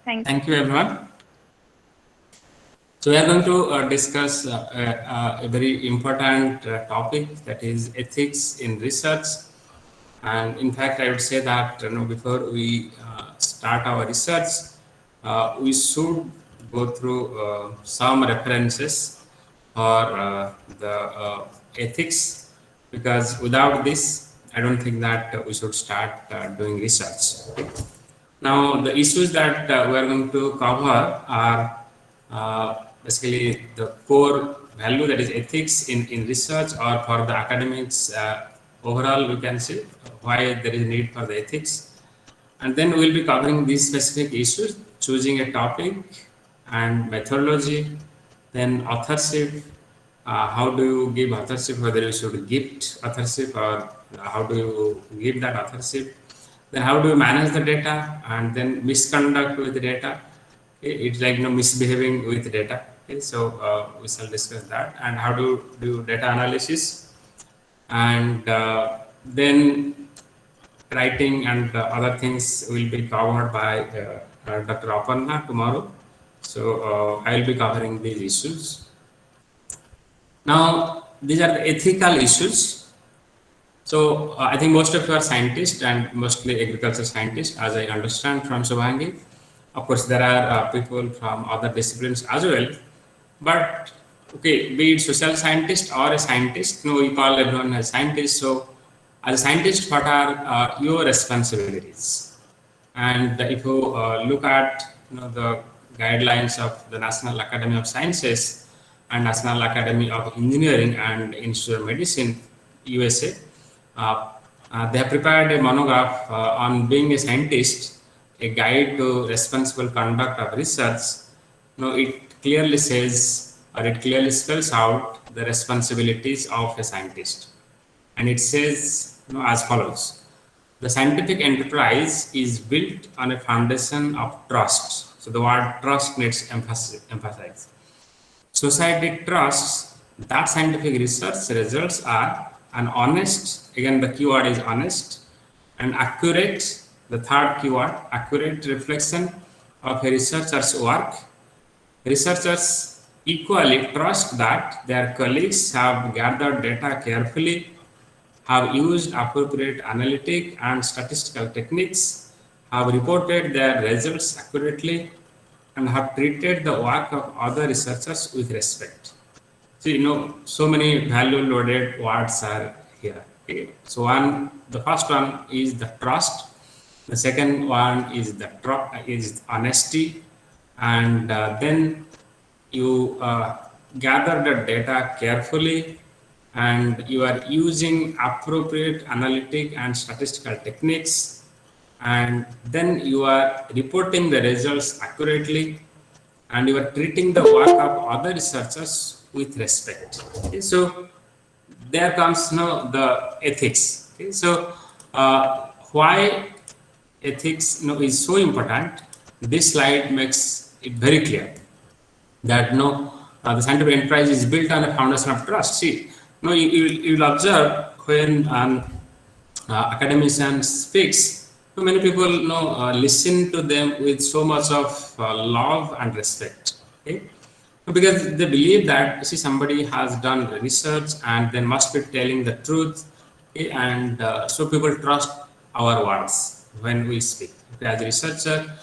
Thank you. Thank you, everyone. So we are going to discuss a very important topic, that is ethics in research. And in fact, I would say that before we start our research, we should go through some references for the ethics, because without this, I don't think that we should start doing research. Okay? Now, the issues that we are going to cover are basically the core value, that is ethics in research or for the academics. Overall, we can see why there is need for the ethics. And then we'll be covering these specific issues, choosing a topic and methodology, then authorship. How do you give authorship, whether you should gift authorship or how do you give that authorship. Then how do you manage the data, and then misconduct with the data. Okay, it's like misbehaving with data. Okay, so we shall discuss that, and how do you do data analysis, and then writing and other things will be covered by Dr. Aparna tomorrow. So I will be covering these issues. Now, these are the ethical issues. So I think most of you are scientists and mostly agriculture scientists, as I understand from Subhangi. Of course, there are people from other disciplines as well. But okay, be it social scientist or a scientist, we call everyone a scientist. So as a scientist, what are your responsibilities? And if you look at the guidelines of the National Academy of Sciences and National Academy of Engineering and Institute of Medicine, USA, they have prepared a monograph on being a scientist, a guide to responsible conduct of research. It clearly says, or it clearly spells out the responsibilities of a scientist. And it says as follows: the scientific enterprise is built on a foundation of trust. So the word trust needs emphasized. Society trusts that scientific research results are an honest, again the keyword is honest, and accurate, the third keyword, accurate reflection of a researcher's work. Researchers equally trust that their colleagues have gathered data carefully, have used appropriate analytic and statistical techniques, have reported their results accurately, and have treated the work of other researchers with respect. So, so many value-loaded words are here. Okay. So, the first one is the trust. The second one is is honesty, and then you gather the data carefully, and you are using appropriate analytic and statistical techniques, and then you are reporting the results accurately, and you are treating the work of other researchers with respect. Okay, so there comes the ethics. Okay, so why ethics is so important? This slide makes it very clear that the scientific enterprise is built on a foundation of trust. See, you will observe when an academician speaks, many people listen to them with so much of love and respect. Okay? Because they believe that somebody has done research and they must be telling the truth. Okay? And so people trust our words when we speak. Okay? As a researcher,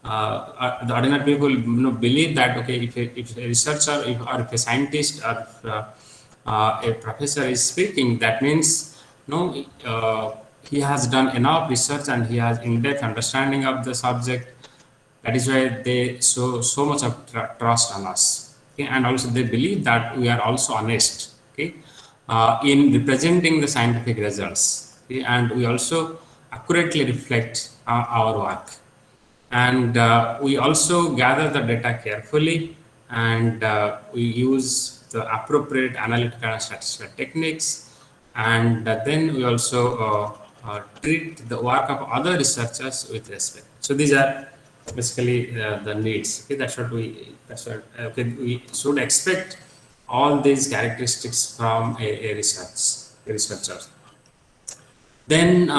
the ordinary people believe that if a researcher or if a scientist or if, a professor is speaking, that means he has done enough research and he has in-depth understanding of the subject. That is why they show so much of trust on us. Okay? And also they believe that we are also honest, okay, in representing the scientific results. Okay? And we also accurately reflect our work. And we also gather the data carefully, and we use the appropriate analytical and statistical techniques, and then we also treat the work of other researchers with respect. So these are basically the needs. Okay, that's what we should expect all these characteristics from a researcher. Then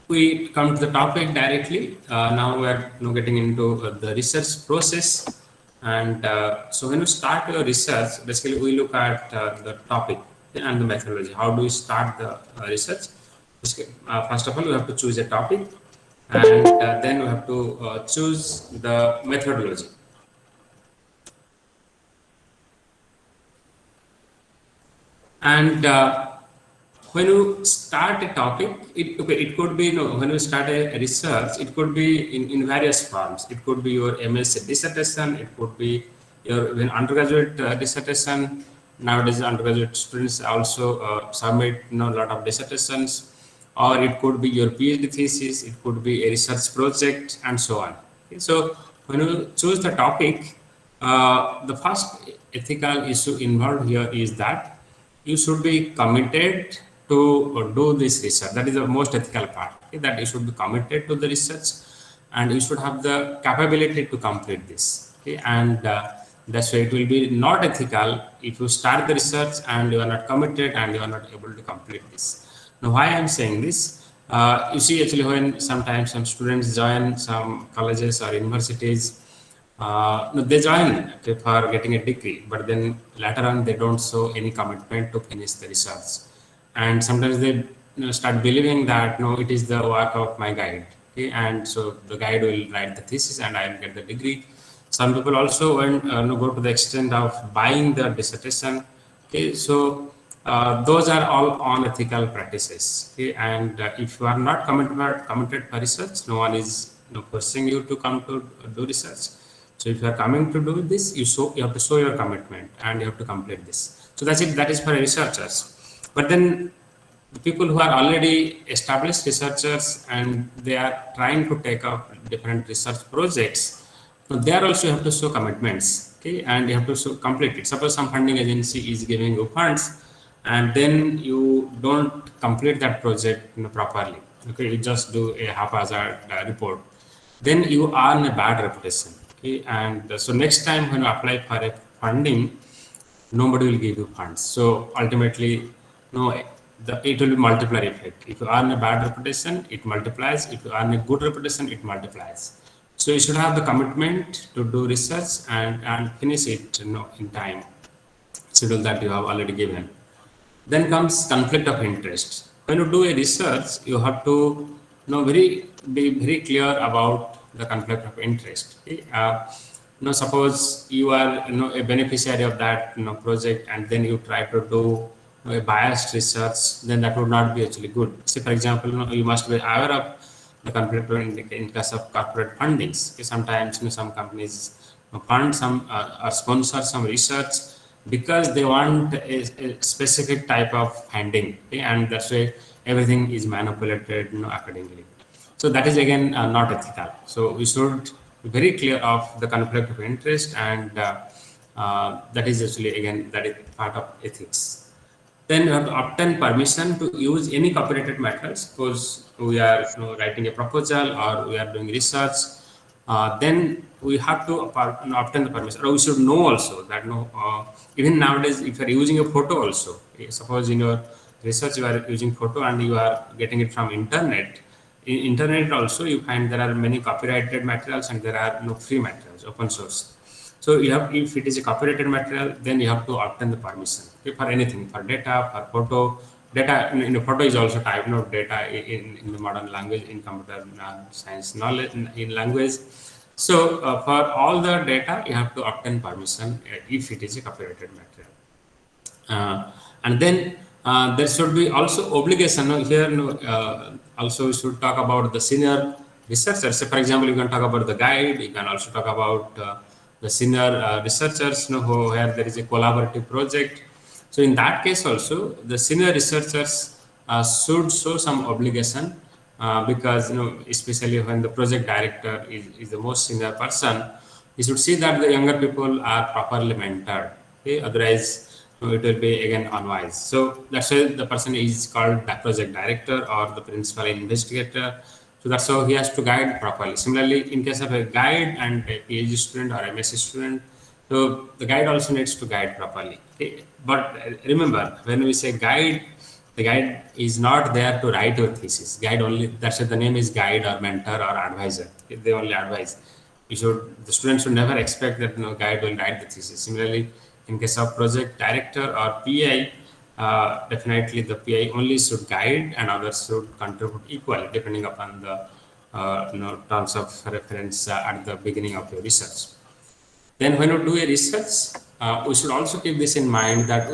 we come to the topic directly. Now we are getting into the research process. And so when you start your research, basically we look at the topic and the methodology. How do you start the research? First of all, we have to choose a topic, and then we have to choose the methodology. And when you start a topic, it could be, when you start a research, it could be in various forms. It could be your MSc dissertation, it could be your even undergraduate dissertation. Nowadays, undergraduate students also submit a lot of dissertations, or it could be your PhD thesis, it could be a research project, and so on. Okay, so when you choose the topic, the first ethical issue involved here is that you should be committed to do this research. That is the most ethical part, okay? That you should be committed to the research, and you should have the capability to complete this, okay? And that's why it will be not ethical if you start the research and you are not committed and you are not able to complete this. Now, why I'm saying this, you see, actually, when sometimes some students join some colleges or universities, no, they join, okay, for getting a degree, but then later on they don't show any commitment to finish the research, and sometimes they start believing that no, it is the work of my guide, okay, and so the guide will write the thesis and I will get the degree. Some people also go to the extent of buying the dissertation, okay, so those are all unethical practices, okay, and if you are not committed for research, no one is forcing you to come to do research. So if you are coming to do this, you have to show your commitment and you have to complete this. So that's it. That is for researchers. But then the people who are already established researchers and they are trying to take up different research projects, so there also you have to show commitments, okay, and you have to show complete it. Suppose some funding agency is giving you funds, and then you don't complete that project properly, okay, you just do a haphazard report, then you earn a bad reputation, okay, and so next time when you apply for a funding, nobody will give you funds. So ultimately, no, it will be multiplier effect. If you earn a bad reputation, it multiplies. If you earn a good reputation, it multiplies. So you should have the commitment to do research and finish it in time schedule that you have already given. Then comes conflict of interest. When you do a research, you have to be very clear about the conflict of interest. Okay? Suppose you are a beneficiary of that project, and then you try to do a biased research, then that would not be actually good. Say, for example, you must be aware of the conflict in case of corporate fundings. Okay? Sometimes some companies fund some or sponsor some research because they want a specific type of funding, okay? And that's why everything is manipulated accordingly. So that is again not ethical. So we should be very clear of the conflict of interest, and that is actually again that is part of ethics. Then you have to obtain permission to use any copyrighted materials. Suppose we are writing a proposal or we are doing research, then we have to obtain the permission. Or we should know also that even nowadays, if you are using a photo also, suppose in your research you are using photo and you are getting it from internet. In internet also you find there are many copyrighted materials and there are free materials, open source. So you have, if it is a copyrighted material, then you have to obtain the permission, okay, for anything, for data, for photo. Data in a photo is also type data in the modern language, in computer science knowledge in language. So for all the data, you have to obtain permission if it is a copyrighted material. And then there should be also obligation here. Also, we should talk about the senior researchers. So, for example, you can talk about the guide. You can also talk about the senior researchers, who where there is a collaborative project. So, in that case, also the senior researchers should show some obligation because especially when the project director is the most senior person, you should see that the younger people are properly mentored. Okay, otherwise it will be again unwise. So that's why the person is called the project director or the principal investigator. So that's how he has to guide properly. Similarly, in case of a guide and a PhD student or MSc student, so the guide also needs to guide properly. Okay? But remember, when we say guide, The guide is not there to write your thesis. Guide only, that's why the name is guide or mentor or advisor. They only advise. The student should never expect that guide will write the thesis. Similarly, in case of project director or PI, definitely the PI only should guide and others should contribute equally depending upon the terms of reference at the beginning of your research. Then when you do a research, we should also keep this in mind that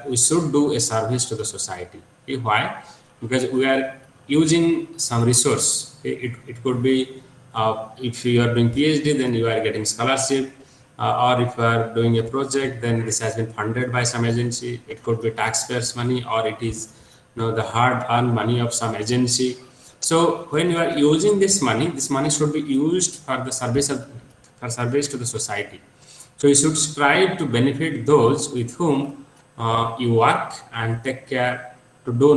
we should do a service to the society. Okay, why? Because we are using some resource. Okay? It could be if you are doing PhD, then you are getting scholarship, or if you are doing a project, then this has been funded by some agency. It could be taxpayers' money, or it is the hard-earned money of some agency. So when you are using this money should be used for the service to the society. So you should strive to benefit those with whom you work and take care to do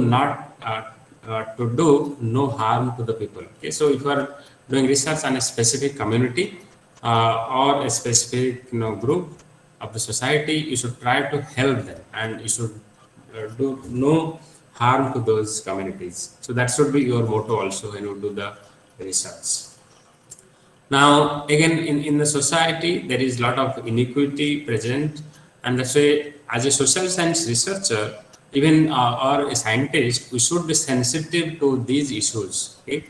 no harm to the people. Okay, so if you are doing research on a specific community or a specific group of the society, you should try to help them, and you should do no harm to those communities. So that should be your motto also when you do the research. Now, again, in the society, there is a lot of inequity present, and that's why, as a social science researcher, even or a scientist, we should be sensitive to these issues. Okay,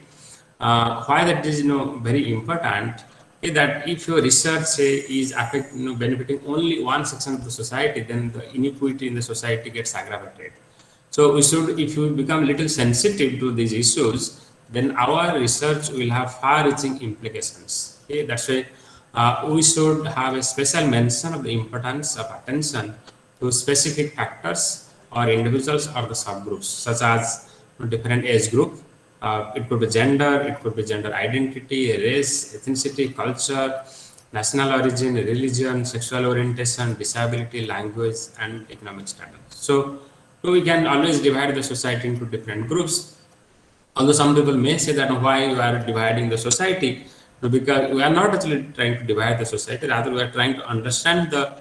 why that is very important is that if your research is benefiting only one section of the society, then the inequity in the society gets aggravated. So we should, if we become little sensitive to these issues, then our research will have far-reaching implications. Okay, that's why we should have a special mention of the importance of attention to specific factors or individuals or the subgroups, such as different age group. It could be gender, it could be gender identity, race, ethnicity, culture, national origin, religion, sexual orientation, disability, language, and economic status. So we can always divide the society into different groups. Although some people may say that why you are dividing the society, because we are not actually trying to divide the society, rather we are trying to understand the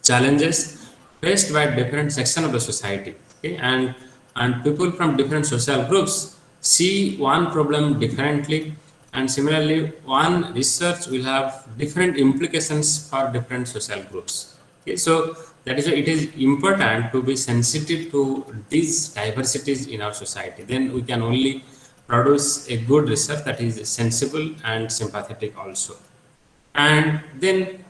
challenges faced by different sections of the society. Okay? And people from different social groups see one problem differently, and similarly one research will have different implications for different social groups. Okay? So that is why it is important to be sensitive to these diversities in our society. Then we can only produce a good research that is sensible and sympathetic also. And then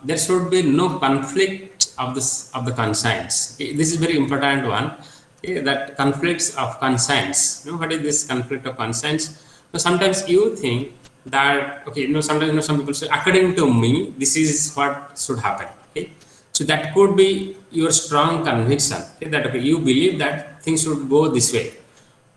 there should be no conflict of the conscience. Okay, this is very important one. Okay, that conflicts of conscience. What is this conflict of conscience? So sometimes you think that sometimes some people say, according to me, this is what should happen. Okay, so that could be your strong conviction, okay, that you believe that things should go this way,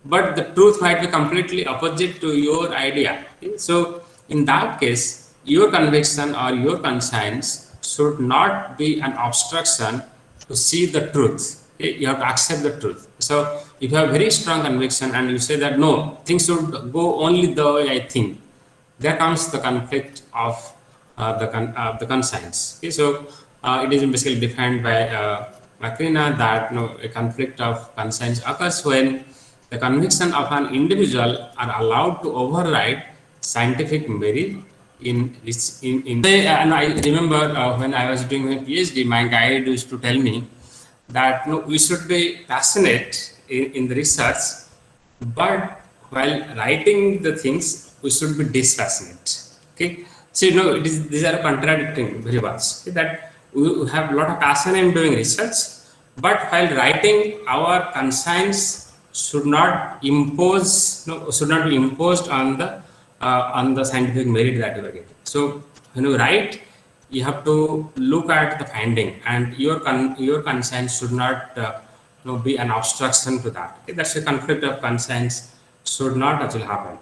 but the truth might be completely opposite to your idea. Okay? So in that case, your conviction or your conscience should not be an obstruction to see the truth. Okay? You have to accept the truth. So if you have very strong conviction and you say that no, things should go only the way I think, there comes the conflict of the conscience. Okay? So it is basically defined by Macrina that a conflict of conscience occurs when the conviction of an individual are allowed to override scientific merit and I remember when I was doing my PhD, my guide used to tell me that we should be passionate in the research, but while writing the things, we should be dispassionate. Okay, so these are contradicting very much. Okay? That we have a lot of passion in doing research, but while writing, our conscience should not be imposed on the scientific merit that you are getting. So when you write, you have to look at the finding, and your conscience should not be an obstruction to that. Okay? That's a conflict of conscience should not actually happen.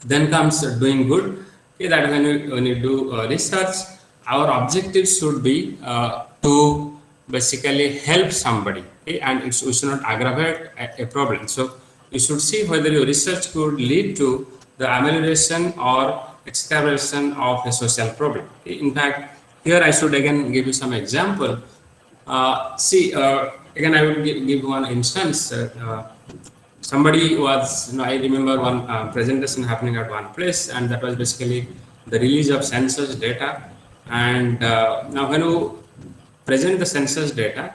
Then comes doing good. Okay? That when you do research, our objective should be to basically help somebody, okay? And we should not aggravate a problem. So you should see whether your research could lead to the amelioration or excavation of a social problem. Okay? In fact, here I should again give you some example. Again, I will give one instance. Somebody was, I remember one presentation happening at one place, and that was basically the release of census data. And now, when you present the census data,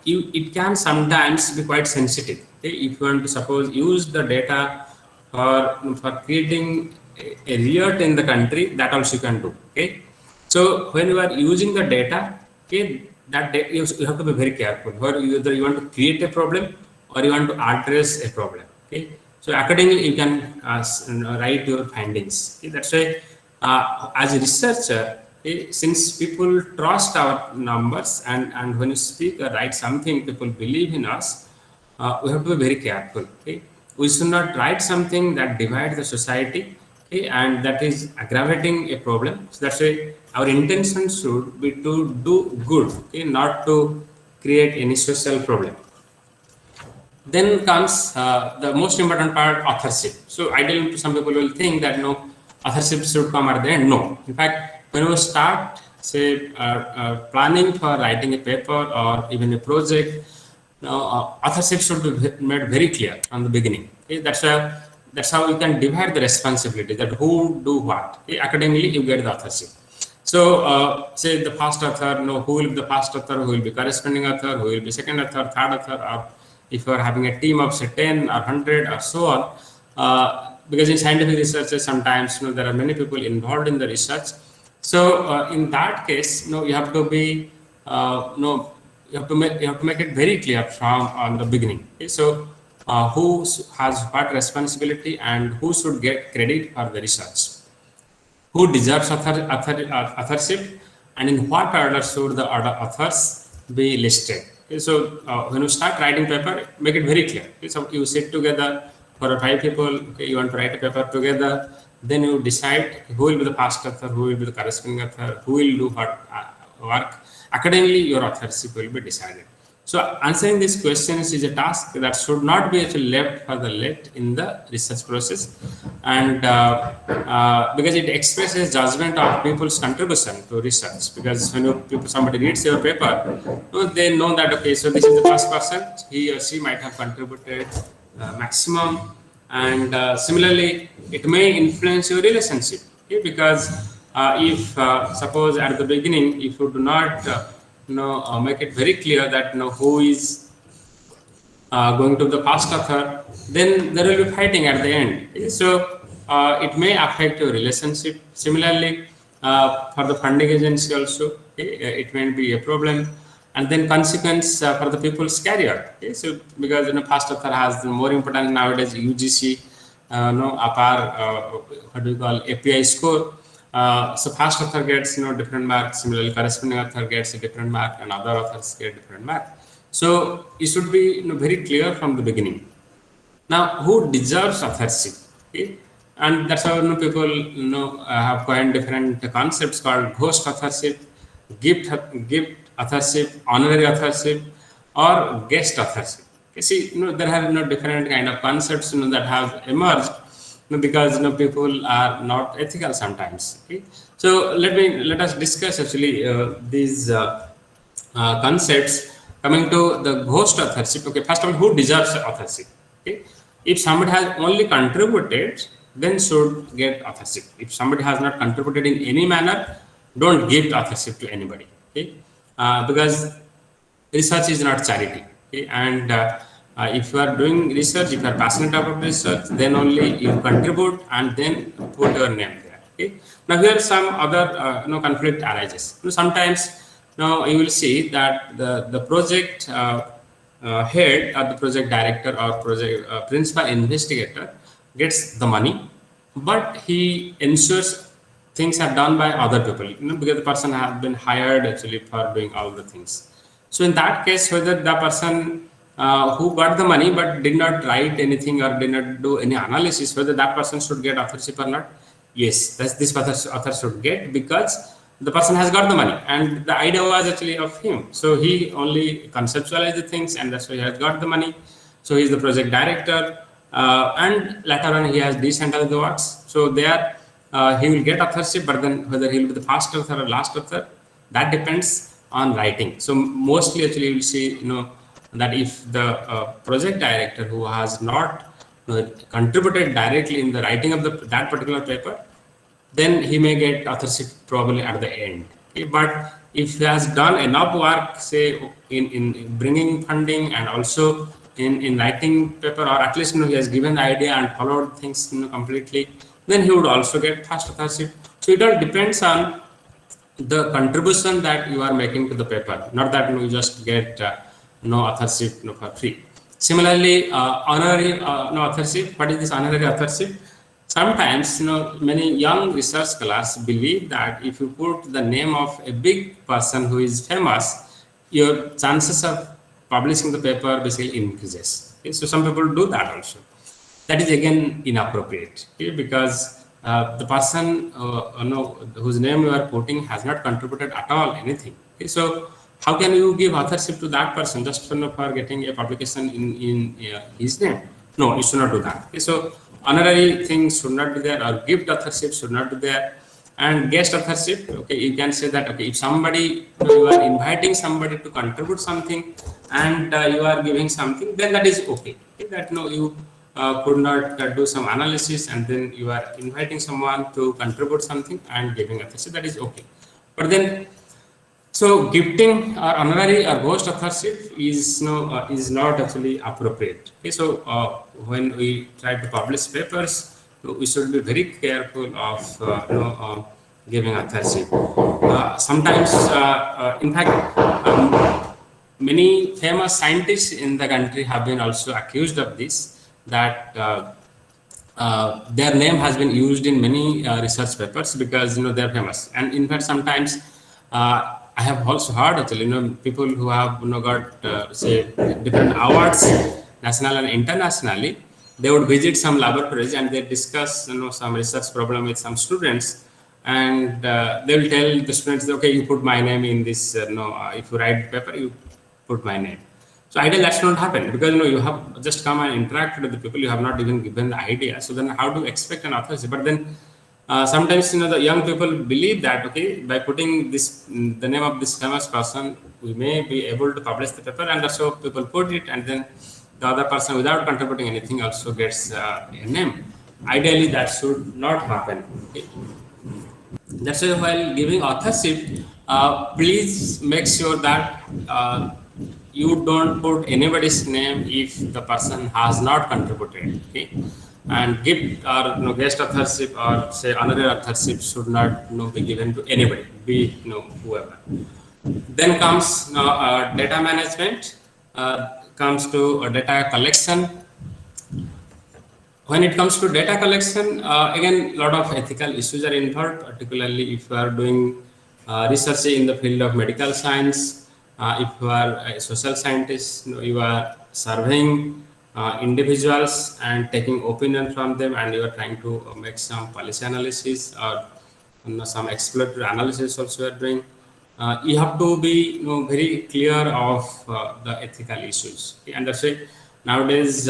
it can sometimes be quite sensitive. Okay? If you want to suppose use the data for creating a riot in the country, that also you can do. Okay, so when you are using the data, okay, you have to be very careful. Where either you want to create a problem or you want to address a problem. Okay, so accordingly you can write your findings. Okay? That's why as a researcher, okay, since people trust our numbers, and when you speak or write something, people believe in us, we have to be very careful. Okay, we should not write something that divides the society, okay, and that is aggravating a problem. So that's why our intention should be to do good, okay, not to create any social problem. Then comes the most important part, authorship. So ideally, some people will think that no, authorship should come at the end. No, in fact, when we start, say, planning for writing a paper or even a project, authorship should be made very clear from the beginning. Okay? That's how you can divide the responsibility, that who do what. Okay? Accordingly, you get the authorship. So, say the first author, who will be the first author, who will be corresponding author, who will be second author, third author, or if you are having a team of say 10 or 100 or so on, because in scientific research sometimes there are many people involved in the research. So in that case, you have to be you have to make it very clear from on the beginning. Okay? So who has what responsibility and who should get credit for the research, who deserves authorship, and in what order should the other authors be listed. Okay, so when you start writing paper, make it very clear. Okay, so you sit together for 5 people. Okay, you want to write a paper together. Then you decide who will be the first author, who will be the corresponding author, who will do what work. Accordingly, your authorship will be decided. So answering these questions is a task that should not be actually left for the late in the research process, and because it expresses judgment of people's contribution to research. Because when somebody reads your paper, they know that okay, so this is the first person, he or she might have contributed maximum, and similarly, it may influence your relationship. Okay? Because if suppose at the beginning, if you do not make it very clear that who is going to the first author, then there will be fighting at the end. Okay? So it may affect your relationship. Similarly, for the funding agency also, okay, it may be a problem, and then consequence for the people's career. Okay? So because first author has the more important nowadays UGC, what do you call API score. So first author gets different marks. Similarly, corresponding author gets a different mark, and other authors get different mark. So it should be very clear from the beginning. Now, who deserves authorship? Okay? And that's how people have coined different concepts called ghost authorship, gift authorship, honorary authorship, or guest authorship. Okay? See, there have different kind of concepts that have emerged. Because people are not ethical sometimes. Okay? So let us discuss actually these concepts. Coming to the ghost authorship. Okay, first of all, who deserves authorship? Okay, if somebody has only contributed, then should get authorship. If somebody has not contributed in any manner, don't give authorship to anybody. Okay, because research is not charity. Okay, and if you are doing research, if you are passionate about research, then only you contribute and then put your name there. Okay. Now here some other conflict arises. Sometimes you will see that the project head or the project director or project principal investigator gets the money, but he ensures things are done by other people. Because the person has been hired actually for doing all the things. So in that case, whether the person who got the money but did not write anything or did not do any analysis, whether that person should get authorship or not, yes, this author should get, because the person has got the money and the idea was actually of him. So he only conceptualized the things, and that's why he has got the money. So he's the project director, and later on he has decentralized the works. So there he will get authorship, but then whether he will be the first author or last author, that depends. on writing. So mostly actually you will see, that if the project director who has not contributed directly in the writing of that particular paper, then he may get authorship probably at the end. Okay? But if he has done enough work, say in bringing funding and also in writing paper, or at least he has given the idea and followed things completely, then he would also get first authorship. So it all depends on the contribution that you are making to the paper, not that you just get no authorship for free. Similarly, honorary no authorship. What is this honorary authorship? Sometimes, many young research scholars believe that if you put the name of a big person who is famous, your chances of publishing the paper basically increases. Okay? So some people do that also. That is again inappropriate, okay? Because the person whose name you are putting has not contributed at all anything. Okay? So how can you give authorship to that person just for getting a publication in his name? No, you should not do that. Okay? So honorary things should not be there, or gift authorship should not be there. And guest authorship, okay, you can say that, okay, if somebody, you are inviting somebody to contribute something and you are giving something, then that is okay. Okay? That you could not do some analysis and then you are inviting someone to contribute something and giving authorship, that is okay. But then, so gifting or honorary or ghost authorship is not actually appropriate. Okay, so when we try to publish papers, we should be very careful of giving authorship. Sometimes, in fact, many famous scientists in the country have been also accused of this, that their name has been used in many research papers because they're famous. And in fact, sometimes I have also heard actually, people who have got say different awards, national and internationally, they would visit some laboratories and they discuss some research problem with some students, and they will tell the students, okay, you put my name in this. If you write paper, you put my name. So ideally that should not happen, because you have just come and interacted with the people, you have not even given the idea. So then how do you expect an authorship? But then sometimes the young people believe that, okay, by putting the name of this famous person, we may be able to publish the paper, and so people put it, and then the other person without contributing anything also gets a name. Ideally that should not happen. Okay? That's why while giving authorship, please make sure that you don't put anybody's name if the person has not contributed. Okay? And gift or guest authorship or say honorary authorship should not be given to anybody, be whoever. Then comes data management, comes to data collection. When it comes to data collection, again, a lot of ethical issues are involved, particularly if you are doing research in the field of medical science. If you are a social scientist, you are surveying individuals and taking opinion from them, and you are trying to make some policy analysis or some exploratory analysis also you are doing. You have to be very clear of the ethical issues. Okay? And that's why nowadays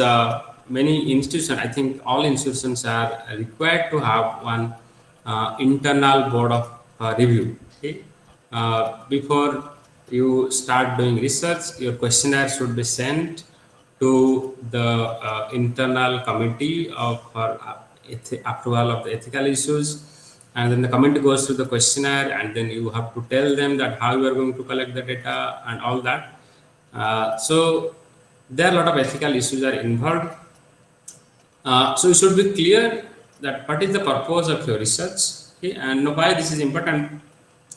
many institutions, I think all institutions are required to have one internal board of review. Okay? Before you start doing research, your questionnaire should be sent to the internal committee of approval of the ethical issues, and then the committee goes through the questionnaire, and then you have to tell them that how you are going to collect the data and all that. So there are a lot of ethical issues are involved. So you should be clear that what is the purpose of your research, okay? And why this is important,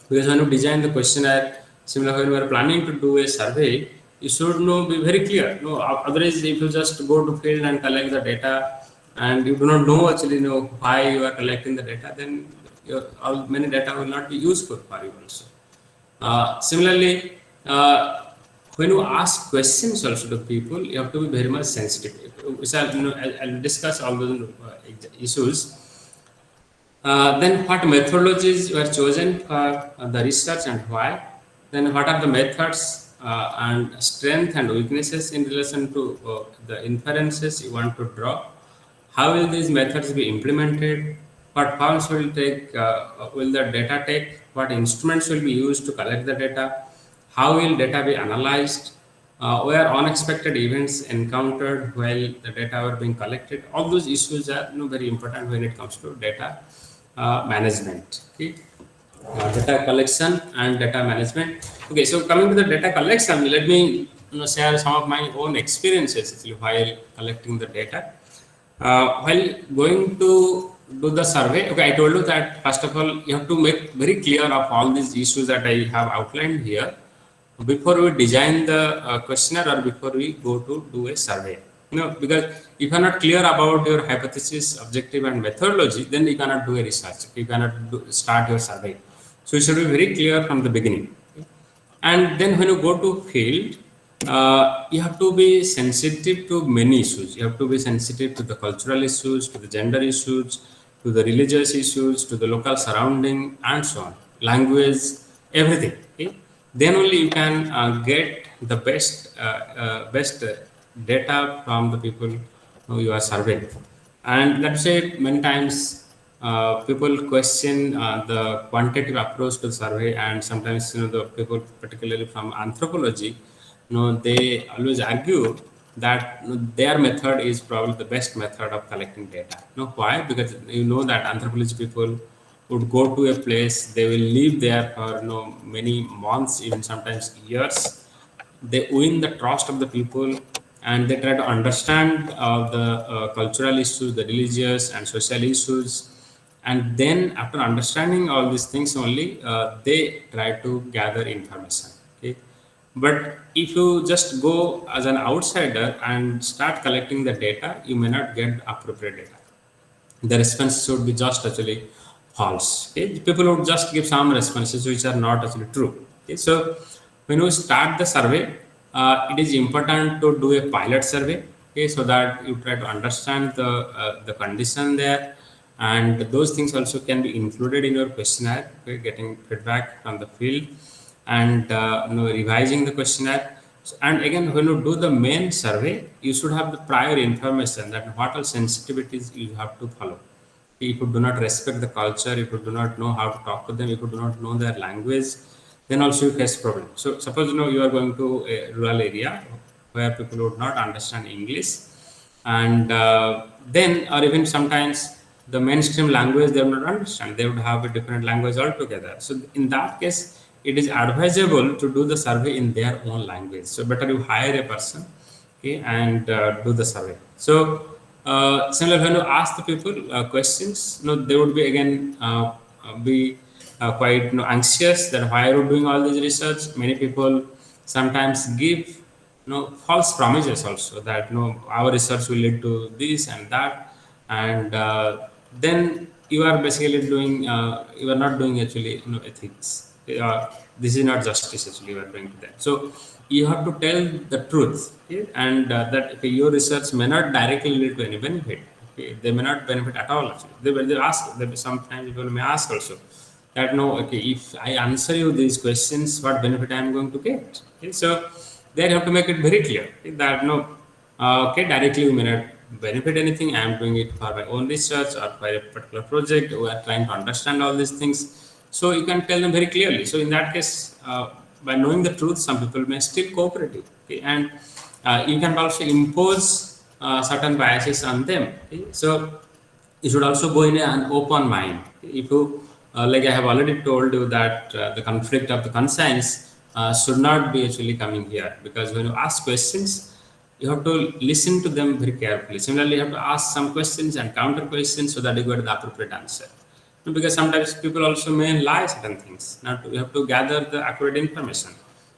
because when you design the questionnaire, similarly when you are planning to do a survey, you should be very clear. Otherwise, if you just go to field and collect the data and you do not know actually why you are collecting the data, then many data will not be useful for you also. Similarly, when you ask questions also to people, you have to be very much sensitive. I'll discuss all those issues. Then what methodologies were chosen for the research and why? Then what are the methods and strength and weaknesses in relation to the inferences you want to draw? How will these methods be implemented? What forms will the data take? What instruments will be used to collect the data? how will data be analyzed, where unexpected events encountered while the data are being collected. All those issues are very important when it comes to data management. Okay. Data collection and data management. Okay, so coming to the data collection, let me share some of my own experiences actually while collecting the data. While going to do the survey, okay, I told you that first of all you have to make very clear of all these issues that I have outlined here before we design the questionnaire or before we go to do a survey. Because if you are not clear about your hypothesis, objective, and methodology, then you cannot do a research. You cannot start your survey. So you should be very clear from the beginning. And then when you go to field, you have to be sensitive to many issues. You have to be sensitive to the cultural issues, to the gender issues, to the religious issues, to the local surrounding, and so on. Language, everything. Okay? Then only you can get the best data from the people who you are surveying. And let's say many times people question the quantitative approach to the survey, and sometimes the people, particularly from anthropology, they always argue that their method is probably the best method of collecting data. Why? Because that anthropology people would go to a place, they will live there for many months, even sometimes years. They win the trust of the people, and they try to understand the cultural issues, the religious and social issues, and then after understanding all these things only, they try to gather information. Okay, but if you just go as an outsider and start collecting the data, you may not get appropriate data. The response should be just actually false. Okay? People would just give some responses which are not actually true. Okay? So when you start the survey, it is important to do a pilot survey. Okay? So that you try to understand the condition there, and those things also can be included in your questionnaire. Okay? Getting feedback from the field and revising the questionnaire. And again, when you do the main survey, you should have the prior information that what all sensitivities you have to follow. If you do not respect the culture, if you do not know how to talk to them, if you do not know their language, then also you face problems. So suppose you are going to a rural area where people would not understand English, and then, or even sometimes the mainstream language they will not understand. They would have a different language altogether. So in that case, it is advisable to do the survey in their own language. So better you hire a person, okay, and do the survey. So similarly, when you ask the people questions, they would be again be quite anxious that why are you doing all this research. Many people sometimes give false promises also that our research will lead to this and that, and then you are basically doing you are not doing actually ethics. This is not justice actually you are doing to them. So you have to tell the truth, okay? And that your research may not directly lead to any benefit. Okay? They may not benefit at all actually. They ask, sometimes people may ask also that if I answer you these questions, what benefit I am going to get. Okay? So there you have to make it very clear, okay, that directly you may not benefit anything. I am doing it for my own research or for a particular project. We are trying to understand all these things. So you can tell them very clearly. So in that case, by knowing the truth, some people may still cooperate. Okay? And you can also impose certain biases on them. Okay? So you should also go in an open mind. If you, like I have already told you that the conflict of the conscience should not be actually coming here, because when you ask questions, you have to listen to them very carefully. Similarly, you have to ask some questions and counter questions so that you get the appropriate answer. Because sometimes people also may lie certain things. Now you have to gather the accurate information.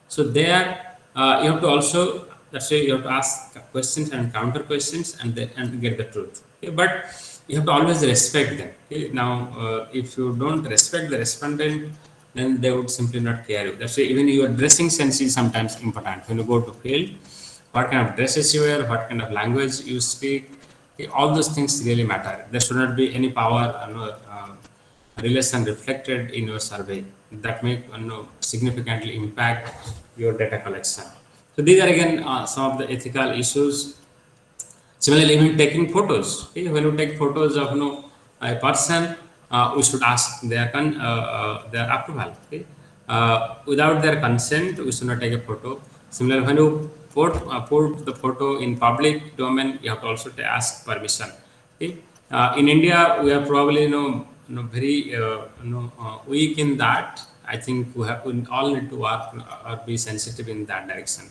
So there you have to also, let's say, you have to ask questions and counter questions and get the truth. Okay? But you have to always respect them. Okay? Now, if you don't respect the respondent, then they would simply not care you. That's why even your dressing sense is sometimes important. When you go to field, what kind of dresses you wear, what kind of language you speak, okay? All those things really matter. There should not be any power relation reflected in your survey that may significantly impact your data collection. So these are again some of the ethical issues. Similarly, even taking photos. Okay? When you take photos of a person, we should ask their approval. Okay? without their consent, we should not take a photo. Similarly, when you put the photo in public domain, you have to also ask permission. Okay? In India, we are probably very weak in that. I think we all need to work or be sensitive in that direction.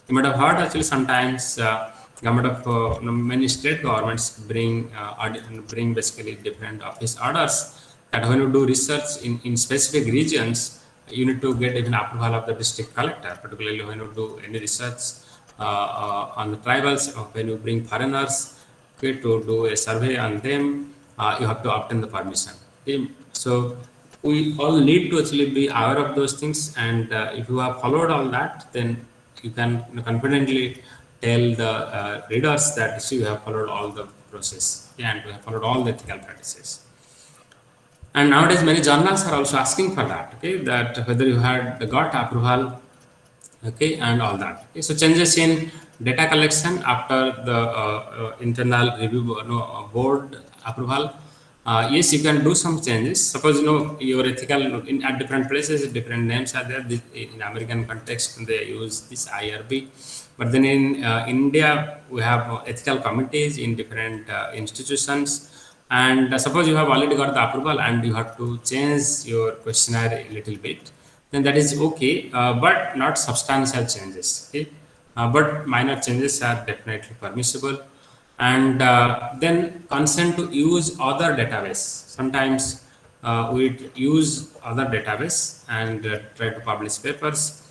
You might have heard actually sometimes government of many state governments bring basically different office orders that when you do research in specific regions, you need to get even approval of the district collector, particularly when you do any research on the tribals, when you bring foreigners, okay, to do a survey on them, you have to obtain the permission. Okay? So we all need to actually be aware of those things, and if you have followed all that, then you can confidently tell the readers that see, you have followed all the process, and we have followed all the ethical practices. And nowadays, many journals are also asking for that, okay, that whether you had got approval, okay, and all that. Okay. So changes in data collection after the internal review board approval. Yes, you can do some changes. Suppose your ethical at different places, different names are there. In American context, they use this IRB, but then in India, we have ethical committees in different institutions. And suppose you have already got the approval and you have to change your questionnaire a little bit, then that is okay, but not substantial changes. Okay? But minor changes are definitely permissible. And then consent to use other database. Sometimes we use other database and try to publish papers.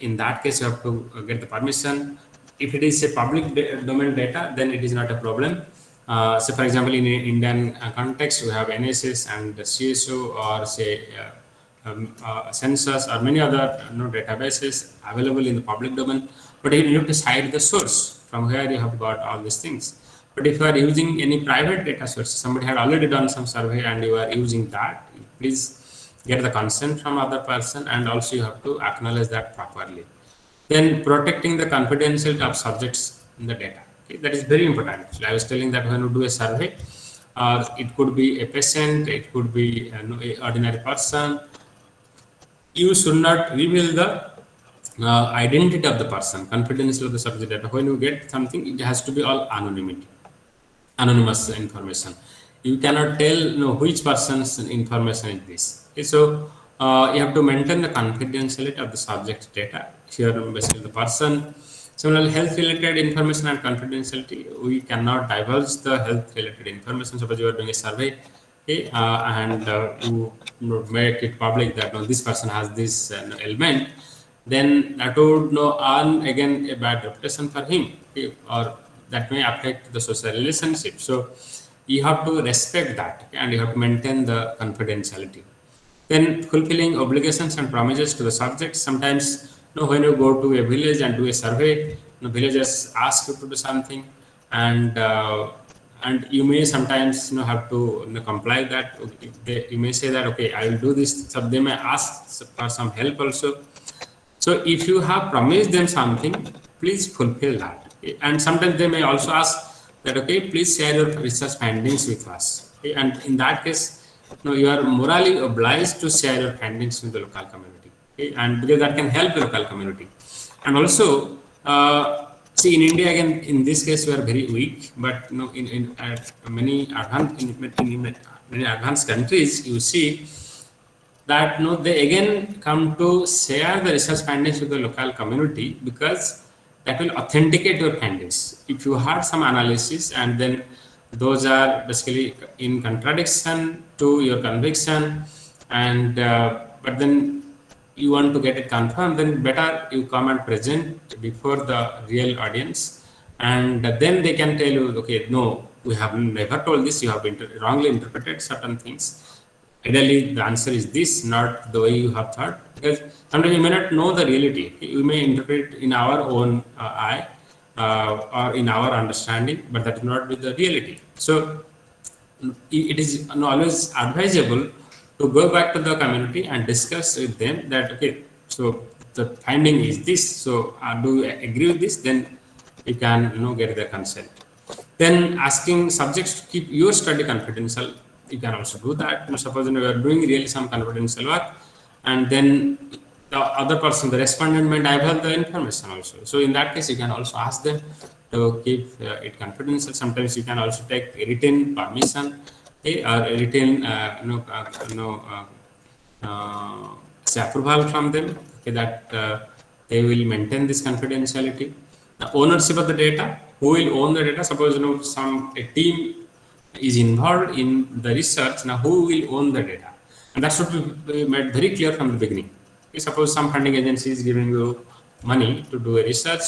In that case, you have to get the permission. If it is a public domain data, then it is not a problem. So, for example, in Indian context, we have NSS and CSO, or say census, or many other databases available in the public domain. But you need to cite the source from where you have got all these things. But if you are using any private data source, somebody had already done some survey and you are using that, please get the consent from other person, and also you have to acknowledge that properly. Then protecting the confidentiality of subjects in the data. Okay, that is very important. Actually, I was telling that when you do a survey, it could be a patient, it could be an ordinary person. You should not reveal the identity of the person, confidential of the subject data. When you get something, it has to be all anonymous information. You cannot tell which person's information is this. Okay, so you have to maintain the confidentiality of the subject data. Here, basically the person. Similarly, health-related information and confidentiality, we cannot divulge the health-related information. Suppose you are doing a survey, okay, and you make it public that this person has this ailment, then that would earn again a bad reputation for him, okay, or that may affect the social relationship. So you have to respect that, okay, and you have to maintain the confidentiality. Then fulfilling obligations and promises to the subject. Sometimes when you go to a village and do a survey, villagers ask you to do something, and you may sometimes have to comply that. You may say that, okay, I will do this. So they may ask for some help also. So if you have promised them something, please fulfill that. Okay? And sometimes they may also ask that, okay, please share your research findings with us. Okay? And in that case, you are morally obliged to share your findings with the local community. Okay? And because that can help the local community. And also, see, in India, again, in this case, we are very weak, but in many advanced countries, you see that they again come to share the research findings with the local community, because that will authenticate your findings. If you had some analysis and then those are basically in contradiction to your conviction, and but then you want to get it confirmed, then better you come and present before the real audience, and then they can tell you, okay, no, we have never told this, you have wrongly interpreted certain things. Ideally, the answer is this, not the way you have thought, because sometimes you may not know the reality. You may interpret in our own eye or in our understanding, but that is not with the reality. So it is always advisable to go back to the community and discuss with them that, okay, so the finding is this, so do you agree with this? Then you can get the consent. Then asking subjects to keep your study confidential, you can also do that. Suppose you are doing really some confidential work, and then the other person, the respondent, may divulge the information also. So in that case, you can also ask them to keep it confidential. Sometimes you can also take written permission, or written say approval from them, that they will maintain this confidentiality. The ownership of the data, who will own the data? Suppose a team is involved in the research. Now who will own the data? And that should be made very clear from the beginning. Suppose some funding agency is giving you money to do a research,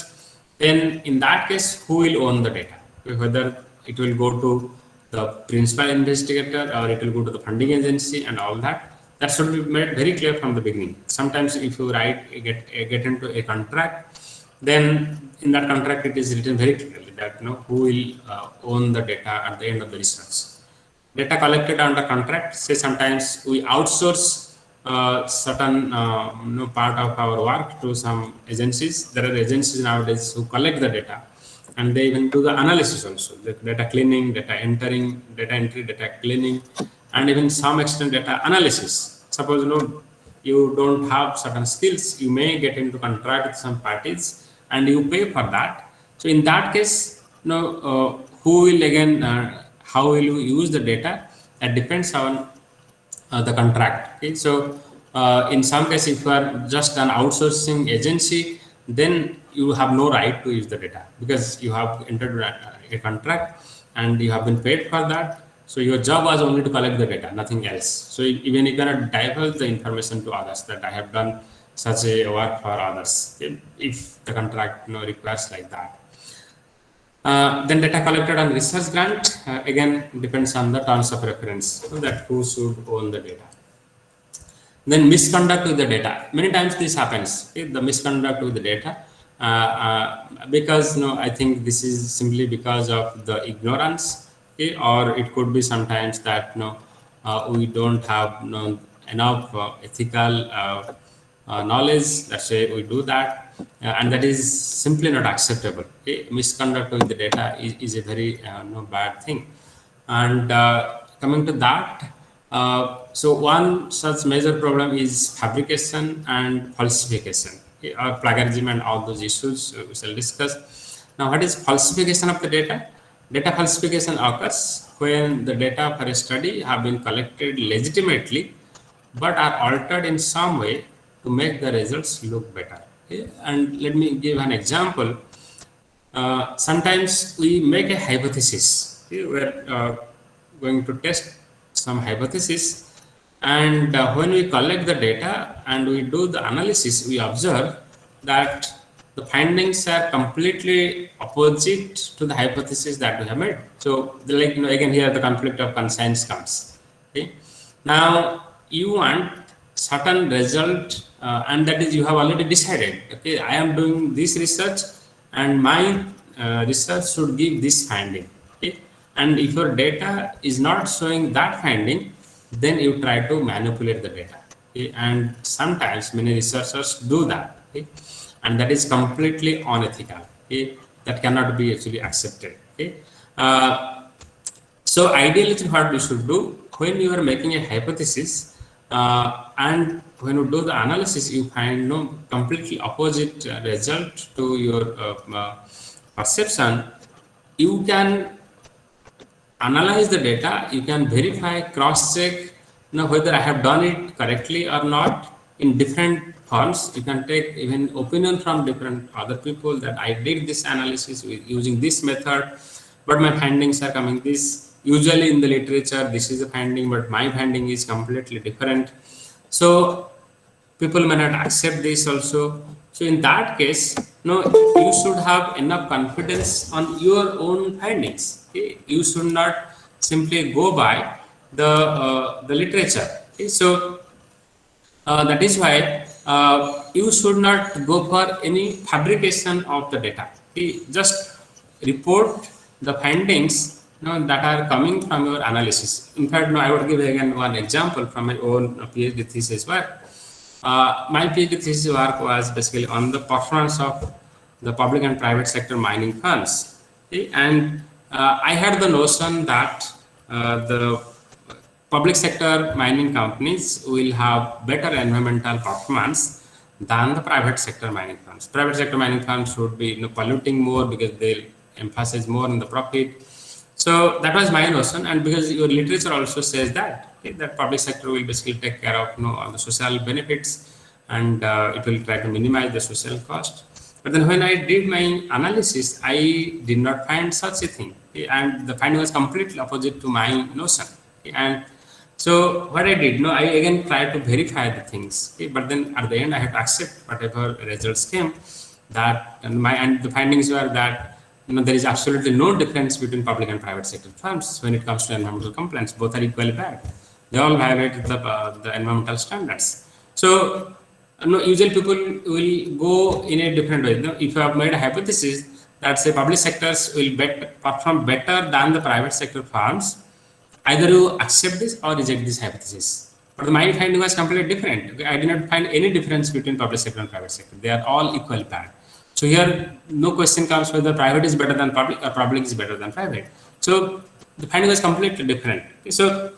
then in that case, who will own the data? Whether it will go to the principal investigator or it will go to the funding agency and all that. That should be made very clear from the beginning. Sometimes if you get into a contract, then in that contract it is written very clearly that who will own the data at the end of the research. Data collected under contract, say sometimes we outsource certain part of our work to some agencies. There are agencies nowadays who collect the data, and they even do the analysis also, the data cleaning, data entry, data cleaning, and even some extent data analysis. Suppose you don't have certain skills, you may get into contract with some parties and you pay for that. So in that case, who will again, how will you use the data? That depends on the contract. Okay? So in some cases, if you are just an outsourcing agency, then you have no right to use the data because you have entered a contract and you have been paid for that. So your job was only to collect the data, nothing else. So even you cannot divulge the information to others that I have done such a work for others, if the contract requires like that. Then data collected on research grant, again depends on the terms of reference, so that who should own the data. Then misconduct with the data. Many times this happens, okay? The misconduct with the data, because I think this is simply because of the ignorance, okay? Or it could be sometimes that we don't have enough ethical knowledge. Let's say we do that, and that is simply not acceptable. Okay? Misconduct with the data is a very bad thing. And coming to that, so one such major problem is fabrication and falsification, okay, or plagiarism and all those issues we shall discuss. Now, what is falsification of the data? Data falsification occurs when the data for a study have been collected legitimately but are altered in some way to make the results look better. Okay? And let me give an example. Sometimes we make a hypothesis. Okay? We're going to test some hypothesis, and when we collect the data and we do the analysis, we observe that the findings are completely opposite to the hypothesis that we have made. So, again here the conflict of conscience comes. Okay? Now you want certain result, and that is you have already decided. Okay, I am doing this research, and my research should give this finding. Okay, and if your data is not showing that finding, then you try to manipulate the data. Okay, and sometimes many researchers do that. Okay, and that is completely unethical. Okay, that cannot be actually accepted. Okay, so ideally, what we should do when you are making a hypothesis. And when you do the analysis, you find completely opposite result to your perception. You can analyze the data, you can verify, cross-check whether I have done it correctly or not in different forms. You can take even opinion from different other people that I did this analysis using this method, but my findings are coming this. Usually in the literature, this is a finding, but my finding is completely different. So people may not accept this also. So in that case, you should have enough confidence on your own findings. Okay? You should not simply go by the literature. Okay? So that is why you should not go for any fabrication of the data. Okay? Just report the findings that are coming from your analysis. In fact, I would give again one example from my own PhD thesis work. My PhD thesis work was basically on the performance of the public and private sector mining funds. Okay? And I had the notion that the public sector mining companies will have better environmental performance than the private sector mining firms. Private sector mining firms would be polluting more because they emphasize more on the profit. So that was my notion, and because your literature also says that that public sector will basically take care of all the social benefits, and it will try to minimize the social cost. But then when I did my analysis, I did not find such a thing, and the finding was completely opposite to my notion. And so what I did, I again tried to verify the things, but then at the end I had to accept whatever results came. That and the findings were that there is absolutely no difference between public and private sector firms when it comes to environmental compliance. Both are equally bad. They all violate the environmental standards. So usually people will go in a different way. If you have made a hypothesis that say public sectors will perform better than the private sector firms, either you accept this or reject this hypothesis. But my finding was completely different. Okay, I did not find any difference between public sector and private sector. They are all equally bad. So here, no question comes whether private is better than public or public is better than private. So the finding was completely different. Okay, so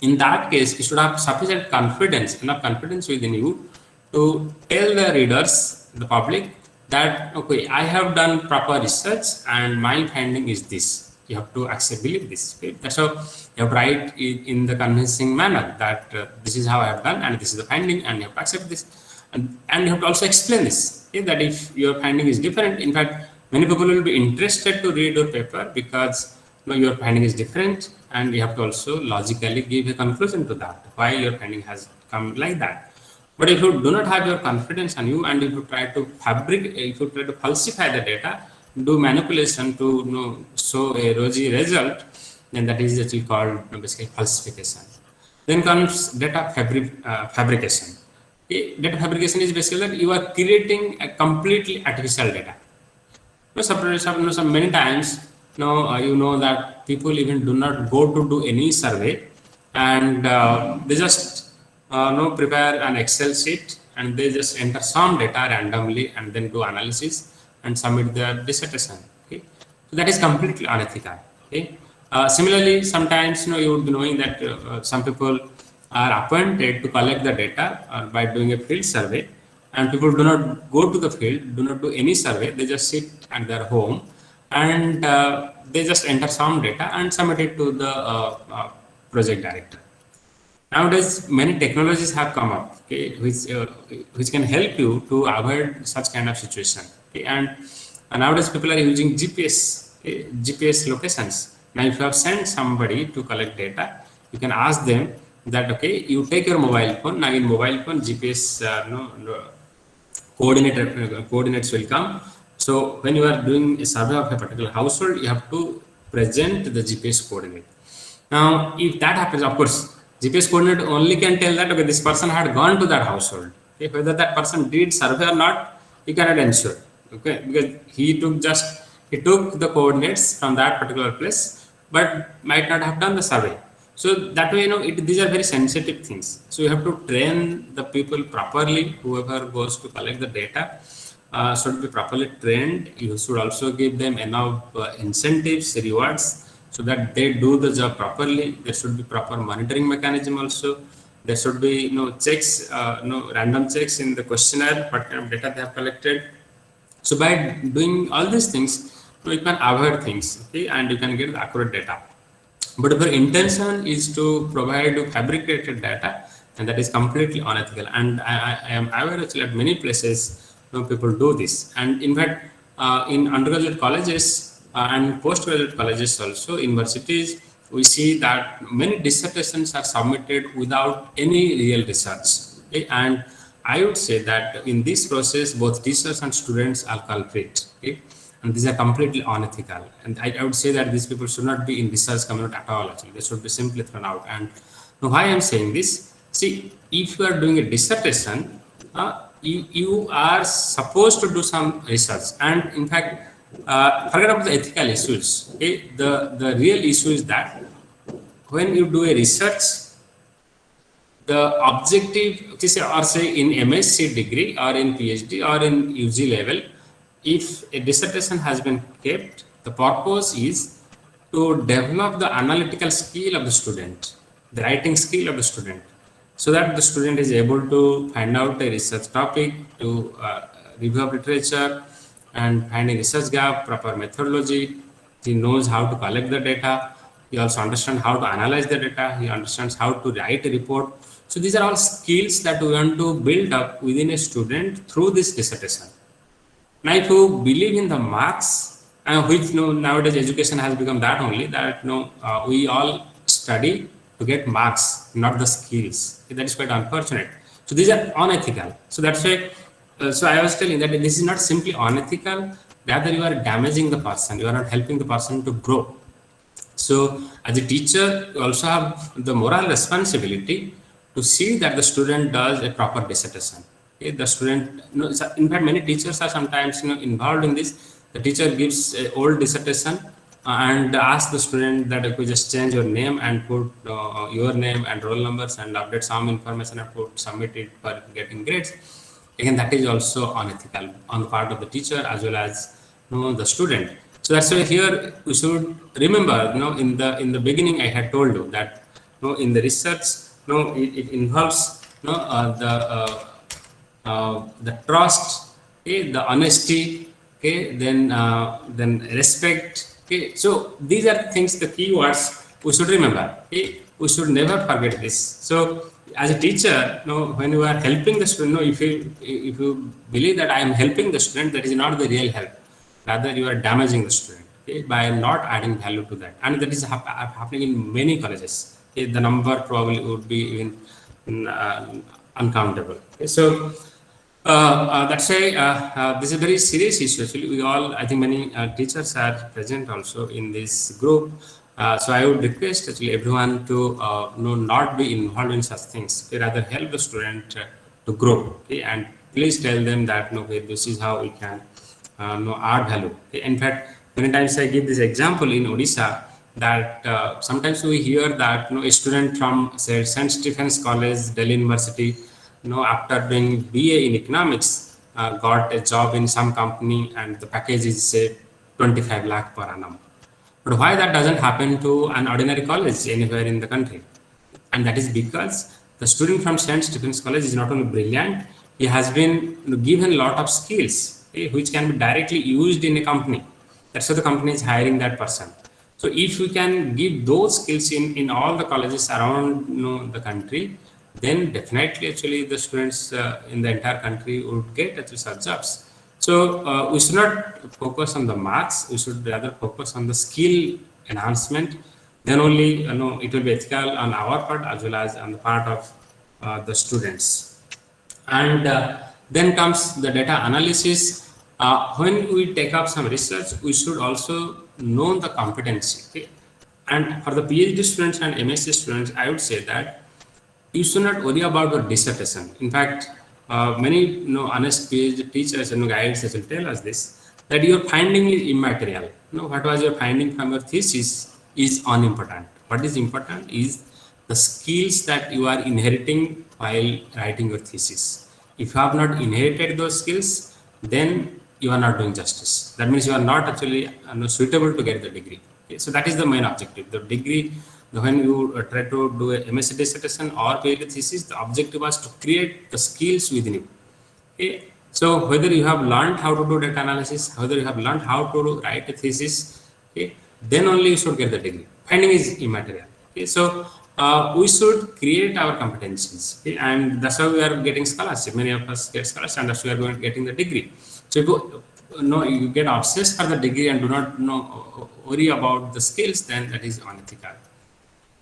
in that case, you should have sufficient confidence, enough confidence within you to tell the readers, the public, that okay, I have done proper research and my finding is this. You have to believe this. Okay? That's how you have to write in the convincing manner that this is how I have done and this is the finding, and you have to accept this, and you have to also explain this. Okay? That if your finding is different, in fact, many people will be interested to read your paper because your finding is different, and you have to also logically give a conclusion to that why your finding has come like that. But if you do not have your confidence on you, and if you try to falsify the data, do manipulation to show a rosy result, then that is actually called basically falsification. Then comes data fabrication. Data fabrication is basically that you are creating a completely artificial data. Many times, that people even do not go to do any survey, and they just prepare an Excel sheet and they just enter some data randomly and then do analysis and submit their dissertation. Okay, so that is completely unethical. Okay, similarly, sometimes you would be knowing that some people are appointed to collect the data by doing a field survey, and people do not go to the field, do not do any survey. They just sit at their home and they just enter some data and submit it to the project director. Nowadays, many technologies have come up, okay, which can help you to avoid such kind of situation. Okay, and nowadays people are using GPS, okay, GPS locations. Now, if you have sent somebody to collect data, you can ask them that okay, you take your mobile phone. Now, in mobile phone, GPS coordinates will come. So, when you are doing a survey of a particular household, you have to present the GPS coordinate. Now, if that happens, of course, GPS coordinate only can tell that okay, this person had gone to that household. Okay, whether that person did survey or not, he cannot ensure. Okay, because he took the coordinates from that particular place, but might not have done the survey. So that way, these are very sensitive things. So you have to train the people properly. Whoever goes to collect the data should be properly trained. You should also give them enough incentives, rewards, so that they do the job properly. There should be proper monitoring mechanism also. There should be checks, random checks in the questionnaire, what kind of data they have collected. So by doing all these things, you can avoid things, okay, and you can get the accurate data. But if your intention is to provide fabricated data, and that is completely unethical. And I am aware actually at many places, people do this. And in fact, in undergraduate colleges and postgraduate colleges also, universities, we see that many dissertations are submitted without any real research. Okay? And I would say that in this process, both teachers and students are culprits. Okay? And these are completely unethical. And I would say that these people should not be in research community at all. Actually, they should be simply thrown out. And why I am saying this? See, if you are doing a dissertation, you are supposed to do some research. And in fact, forget about the ethical issues. Okay? The real issue is that when you do a research, the objective, say in MSc degree or in PhD or in UG level, if a dissertation has been kept, the purpose is to develop the analytical skill of the student, the writing skill of the student. so that the student is able to find out a research topic, to review of literature and find a research gap, proper methodology. He knows how to collect the data. He also understands how to analyze the data. He understands how to write a report. So these are all skills that we want to build up within a student through this dissertation. Now, if you believe in the marks, which nowadays education has become that only that we all study to get marks, not the skills. That is quite unfortunate. So these are unethical. So that's why. So I was telling that this is not simply unethical. Rather, you are damaging the person. You are not helping the person to grow. So as a teacher, you also have the moral responsibility to see that the student does a proper dissertation. Okay, the student, in fact, many teachers are sometimes involved in this. The teacher gives an old dissertation and asks the student that if you just change your name and put your name and roll numbers and update some information and submit it for getting grades. Again, that is also unethical on the part of the teacher as well as the student. So that's why here we should remember, in the beginning I had told you that in the research, it involves the trust, okay, the honesty, okay, then respect. Okay, so these are things, the key words we should remember. Okay, we should never forget this. So as a teacher, when you are helping the student, if you believe that I am helping the student, that is not the real help. Rather, you are damaging the student, okay, by not adding value to that, and that is happening in many colleges. Okay, the number probably would be even uncountable. Okay, so that's why this is a very serious issue. Actually, we all, I think, many teachers are present also in this group. So I would request actually everyone to not be involved in such things. Okay, rather help the student to grow. Okay, and please tell them that okay, this is how we can add value. Okay, in fact, many times I give this example in Odisha that sometimes we hear that a student from say St. Stephen's College, Delhi University, after doing BA in economics, got a job in some company and the package is say 25 lakh per annum. But why that doesn't happen to an ordinary college anywhere in the country? And that is because the student from St. Stephen's College is not only brilliant, he has been given a lot of skills, okay, which can be directly used in a company. That's why the company is hiring that person. So if we can give those skills in all the colleges around the country, then definitely actually the students in the entire country would get actually such jobs. So we should not focus on the marks. We should rather focus on the skill enhancement. Then only it will be ethical on our part as well as on the part of the students. And then comes the data analysis. When we take up some research, we should also know the competency. Okay? And for the PhD students and MSc students, I would say that you should not worry about your dissertation. In fact, many honest PhD teachers and guides will tell us this, that your finding is immaterial. What was your finding from your thesis is unimportant. What is important is the skills that you are inheriting while writing your thesis. If you have not inherited those skills, then you are not doing justice. That means you are not actually suitable to get the degree. Okay? So that is the main objective. The degree, when you try to do a MSc dissertation or PhD thesis, the objective was to create the skills within you. Okay? So whether you have learned how to do data analysis, whether you have learned how to write a thesis, okay, then only you should get the degree. Finding is immaterial. Okay? So we should create our competencies, okay? And that's how we are getting scholarship. Many of us get scholarship, and that's why we are getting the degree. So if you get obsessed for the degree and do not worry about the skills, then that is unethical.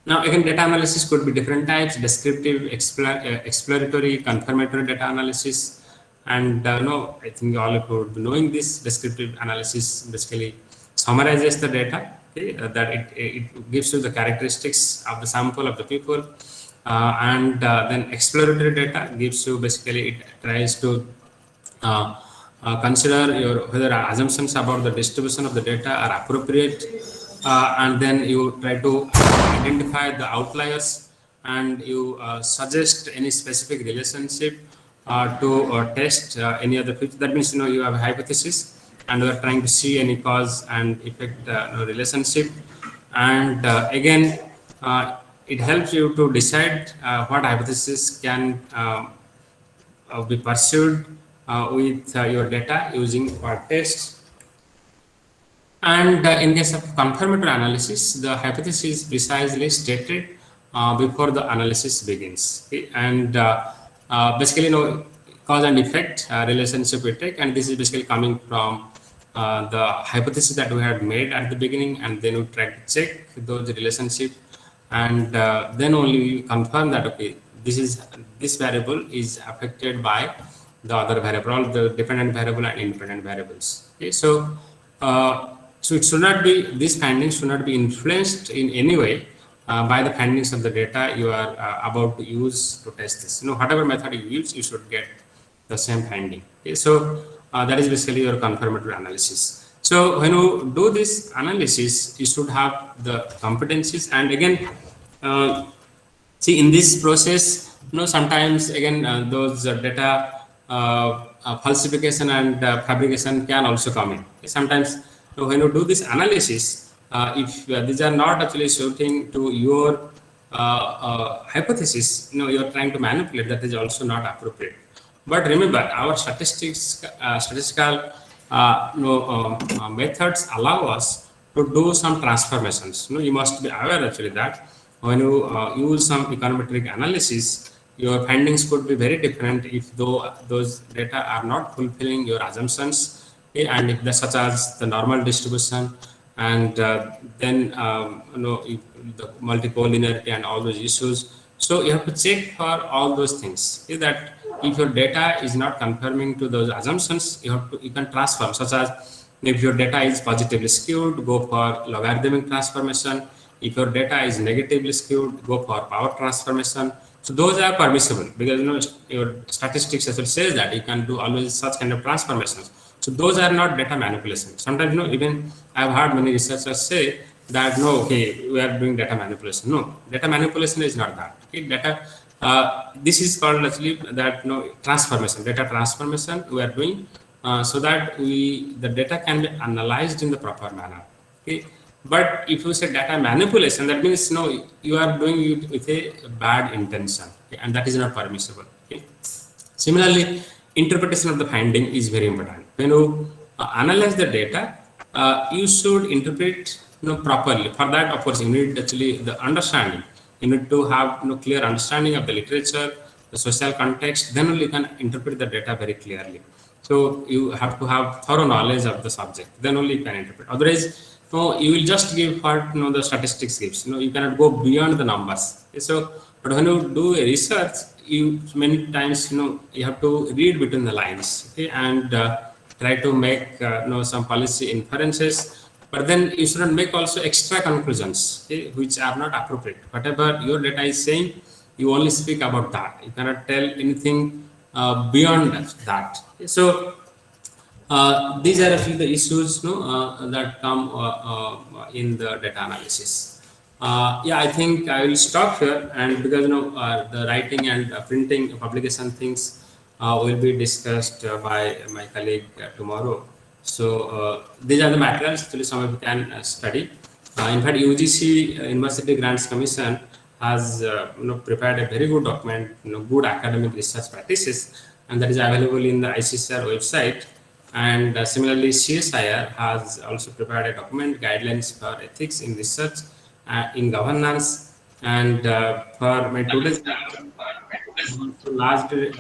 Now, again, data analysis could be different types: descriptive, exploratory, confirmatory data analysis. And I think all of you would be knowing this. Descriptive analysis basically summarizes the data. Okay, that it gives you the characteristics of the sample of the people, and then exploratory data gives you basically, it tries to consider whether assumptions about the distribution of the data are appropriate, and then you try to identify the outliers, and you suggest any specific relationship to test any other feature. That means you have a hypothesis and we are trying to see any cause and effect relationship, and again it helps you to decide what hypothesis can be pursued with your data using what tests. And in case of confirmatory analysis, the hypothesis is precisely stated before the analysis begins. Okay? And basically, cause and effect relationship we take, and this is basically coming from the hypothesis that we had made at the beginning, and then we try to check those relationship, and then only we confirm that okay, this variable is affected by the other variable, all the dependent variable and independent variables. Okay, so it should not be, these findings should not be influenced in any way by the findings of the data you are about to use to test this. Whatever method you use, you should get the same finding. Okay, so that is basically your confirmatory analysis. So when you do this analysis, you should have the competencies, and again, see in this process, sometimes again those data falsification and fabrication can also come in. Sometimes when you do this analysis, if these are not actually suiting to your hypothesis, you're trying to manipulate, that is also not appropriate. But remember, our statistical methods allow us to do some transformations. You must be aware actually that when you use some econometric analysis, your findings could be very different if those data are not fulfilling your assumptions, okay? And if such as the normal distribution, and then the multicollinearity and all those issues. So you have to check for all those things. Okay? That if your data is not confirming to those assumptions, you can transform, such as if your data is positively skewed, go for logarithmic transformation. If your data is negatively skewed, go for power transformation. So those are permissible because your statistics actually says that you can do always such kind of transformations. So those are not data manipulation. Sometimes even I've heard many researchers say that okay, we are doing data manipulation. No, data manipulation is not that. Okay, this is called actually that transformation, data transformation we are doing so that the data can be analyzed in the proper manner. Okay. But if you say data manipulation, that means you are doing it with a bad intention, okay? And that is not permissible. Okay? Similarly, interpretation of the finding is very important. When you analyze the data, you should interpret properly. For that, of course, you need actually the understanding. You need to have clear understanding of the literature, the social context. Then only you can interpret the data very clearly. So you have to have thorough knowledge of the subject. Then only you can interpret. Otherwise, you will just give what the statistics gives. You cannot go beyond the numbers. Okay? So, but when you do a research, you many times you have to read between the lines, okay? And try to make some policy inferences. But then you shouldn't make also extra conclusions, okay, which are not appropriate. Whatever your data is saying, you only speak about that. You cannot tell anything beyond that. Okay? So these are a few the issues that come in the data analysis. Yeah, I think I will stop here, and because the writing and printing publication things will be discussed by my colleague tomorrow. So these are the materials actually some of you can study. In fact, UGC University Grants Commission has prepared a very good document, good academic research practices, and that is available in the ICCR website. And similarly, CSIR has also prepared a document, guidelines for ethics in research, in governance, and for my today's largely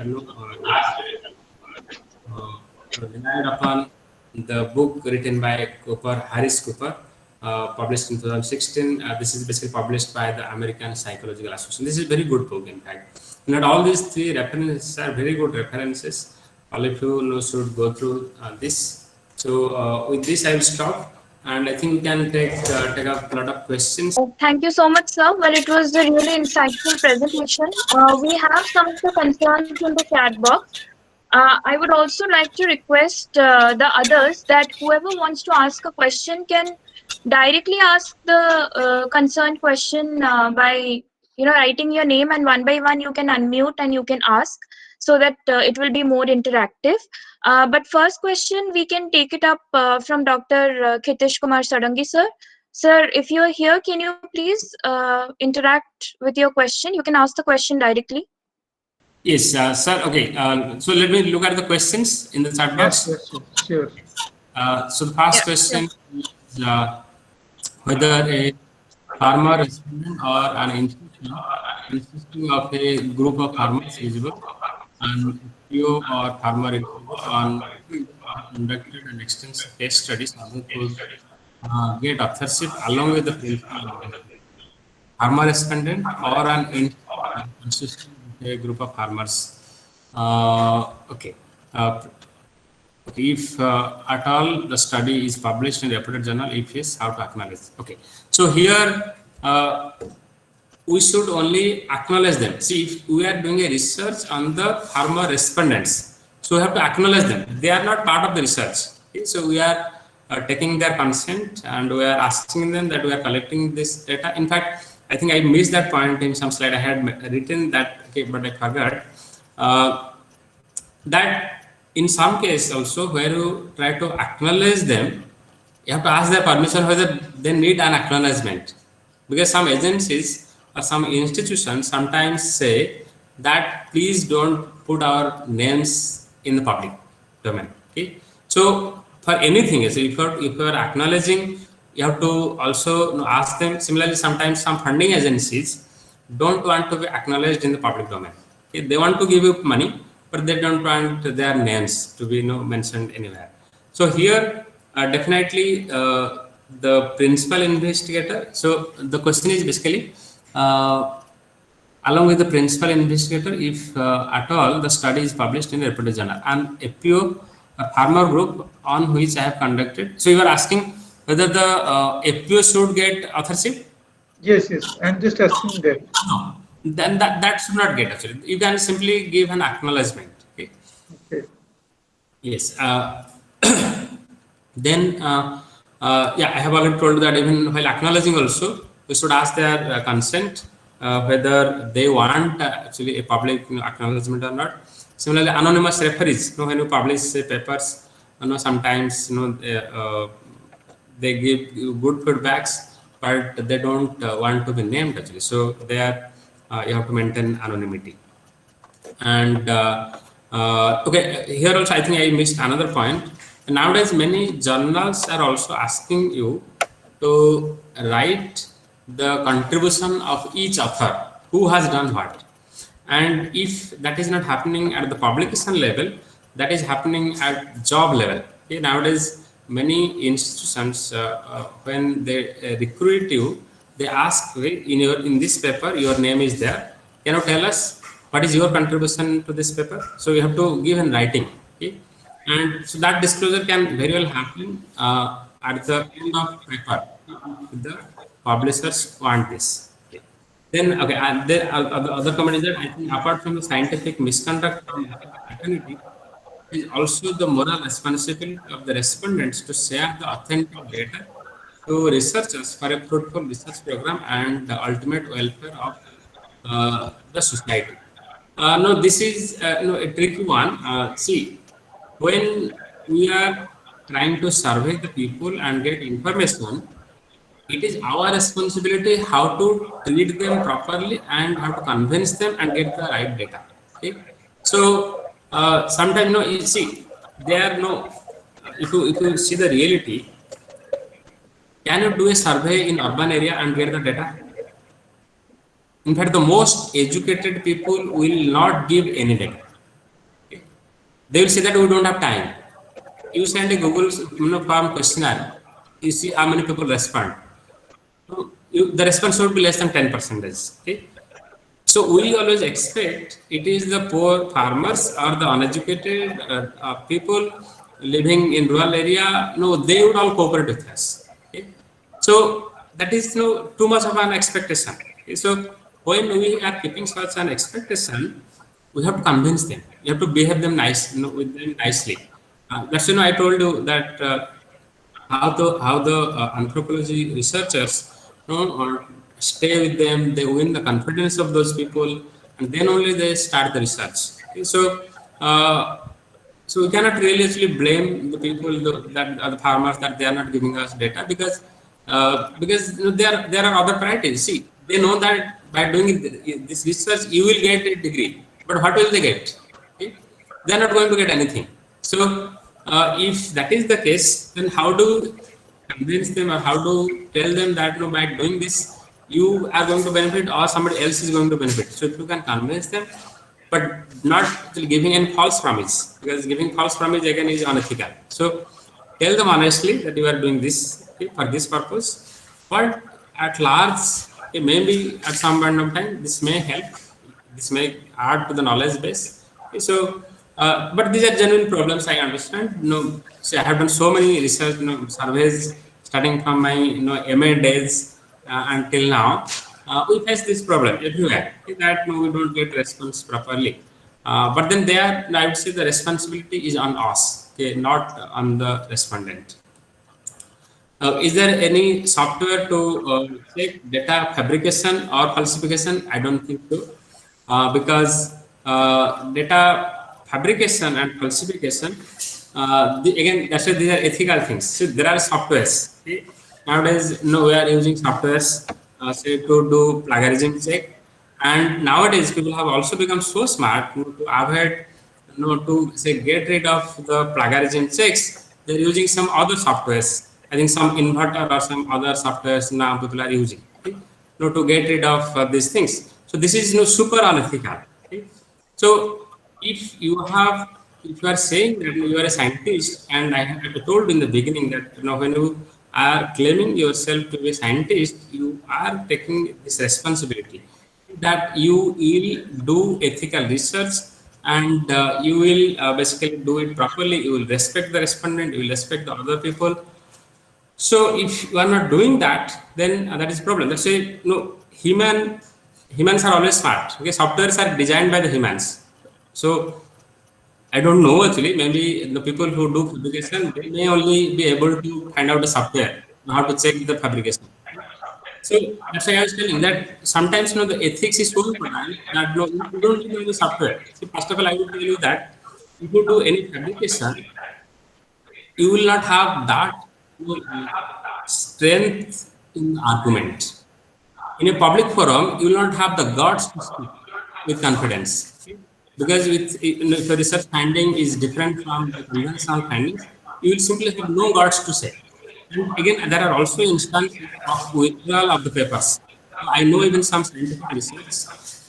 relied upon the book written by Harris Cooper, published in 2016. This is basically published by the American Psychological Association. This is a very good book, in fact. Not all these three references are very good references. All of you should go through this. So with this, I will stop, and I think we can take up a lot of questions. Thank you so much, sir. Well, it was a really insightful presentation. We have some of the concerns in the chat box. I would also like to request the others that whoever wants to ask a question can directly ask the concerned question by writing your name, and one by one you can unmute and you can ask, so that it will be more interactive. But first question, we can take it up from Dr. Kshitish Kumar Sadangi, sir. Sir, if you are here, can you please interact with your question? You can ask the question directly. Yes, sir. Okay. So let me look at the questions in the chat Yes, box. yes, yes, sure. So the first Yeah, question is whether a farmer respondent or an institution consisting of a group of farmers eligible and FPO or farmer eligible on conducted and extensive case studies other could get authorship along with the principal farmer respondent or an consisting of a group of farmers. Okay. Uh, if at all the study is published in a reputed journal, if yes, how to acknowledge? Okay. So here we should only acknowledge them. See, if we are doing a research on the farmer respondents, so we have to acknowledge them. They are not part of the research. Okay? So we are taking their consent and we are asking them that we are collecting this data. In fact, I think I missed that point in some slide. I had written that, okay, but I forgot. That in some case also where you try to acknowledge them, you have to ask their permission whether they need an acknowledgement, because some agencies or some institutions sometimes say that please don't put our names in the public domain. Okay, so for anything, so if you are acknowledging, you have to also ask them. Similarly, sometimes some funding agencies don't want to be acknowledged in the public domain. Okay, they want to give you money, but they don't want their names to be mentioned anywhere. So here, definitely the principal investigator. So the question is basically, along with the principal investigator, if at all the study is published in a reputed journal, and FPO, a farmer group on which I have conducted. So you are asking whether the FPO should get authorship? Yes, yes. I'm just asking that. No, then that should not get actually. You can simply give an acknowledgement. Okay. Okay. Yes. Then, yeah, I have already told you that even while acknowledging also, we should ask their consent whether they want actually a public acknowledgement or not. Similarly, anonymous referees. When you publish papers, sometimes they give you good feedbacks, but they don't want to be named actually. So there, you have to maintain anonymity. And okay, here also I think I missed another point. Nowadays, many journals are also asking you to write the contribution of each author, who has done what. And if that is not happening at the publication level, that is happening at job level. Okay, nowadays, many institutions, when they recruit you, they ask, in this paper, your name is there. Can you tell us what is your contribution to this paper? So you have to give in writing. Okay? And so that disclosure can very well happen at the end of paper. The publishers want this. Okay. Then, okay, and the other comment is that I think apart from the scientific misconduct from fraternity, it is also the moral responsibility of the respondents to share the authentic data to researchers for a fruitful research program and the ultimate welfare of the society. No, this is a tricky one. See, when we are trying to survey the people and get information, it is our responsibility how to treat them properly and how to convince them and get the right data. Okay, so sometimes you see there are no. If you see the reality, can you do a survey in urban area and get the data? In fact, the most educated people will not give any data. Okay? They will say that we don't have time. You send a Google form questionnaire, you see how many people respond. The response would be less than 10%. Okay? So we always expect it is the poor farmers or the uneducated people living in rural area. No, they would all cooperate with us. Okay? So that is too much of an expectation. Okay? So when we are keeping such an expectation, we have to convince them. You have to behave them with them nicely. That's I told you that how the anthropology researchers or stay with them, they win the confidence of those people, and then only they start the research. Okay, so so we cannot really actually blame the people that are the farmers that they are not giving us data, because because there are other priorities. See, they know that by doing this research, you will get a degree, but what will they get? Okay? They are not going to get anything. So, if that is the case, then how do convince them or how to tell them that by doing this, you are going to benefit or somebody else is going to benefit? So, if you can convince them, but not giving any false promise, because giving false promise again is unethical. So, tell them honestly that you are doing this for this purpose, but at large, maybe at some point of time, this may help, this may add to the knowledge base. So, but these are genuine problems, I understand. So I have done so many research, surveys starting from my, MA days until now. We face this problem everywhere, that we don't get response properly. But then I would say the responsibility is on us, not on the respondent. Is there any software to check data fabrication or falsification? I don't think so, because data fabrication and falsification, again, that's why these are ethical things. So there are softwares. Okay? Nowadays, we are using softwares say to do plagiarism check, and nowadays people have also become so smart to avoid, to say get rid of the plagiarism checks. They're using some other softwares. I think some inverter or some other softwares now people are using, okay? To get rid of these things. So this is super unethical. Okay? So if you are saying that you are a scientist, and I have told in the beginning that when you are claiming yourself to be a scientist, you are taking this responsibility that you will do ethical research, and you will basically do it properly. You will respect the respondent, you will respect the other people. So if you are not doing that, then that is a problem. Let's say humans are always smart. Okay, softwares are designed by the humans. So I don't know actually. Maybe the people who do fabrication, they may only be able to find out the software, how to check the fabrication. So that's why I was telling that sometimes the ethics is so important that you don't know the software. So first of all, I will tell you that if you do any fabrication, you will not have that strength in argument. In a public forum, you will not have the guts to speak with confidence. Because if the research finding is different from the conventional findings, you will simply have no guts to say. And again, there are also instances of withdrawal of the papers. I know even some scientific research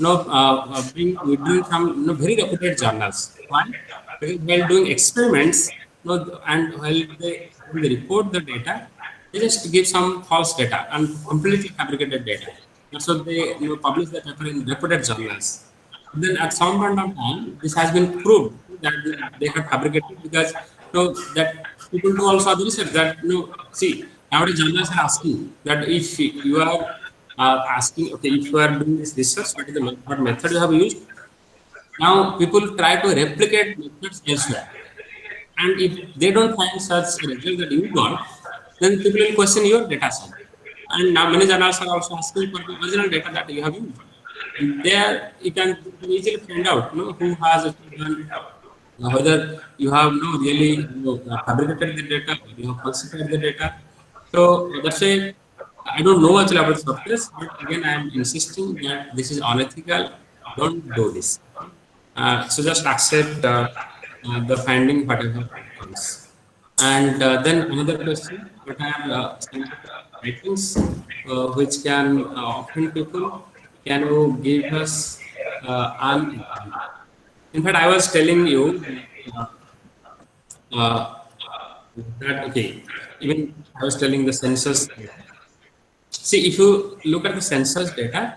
being withdrawn from very reputed journals. Why? Because while doing experiments, and while they report the data, they just give some false data and completely fabricated data. So they publish the paper in reputed journals. Then at some point of time, this has been proved that they have fabricated, because that people do also the research that see, nowadays journals are asking that if you are asking, okay, if you are doing this research, what method you have used. Now people try to replicate methods elsewhere, and if they don't find such a result that you got, then people will question your data set. And now many journals are also asking for the original data that you have used. And there you can easily find out who has done, whether you have really fabricated the data, you have falsified the data. So that's why I don't know much about softwares, but again I am insisting that this is unethical. Don't do this. So just accept the finding whatever comes. And then another question: what are writings which can offend people? Can you give us an? In fact, I was telling you that okay. Even I was telling the census. See, if you look at the census data,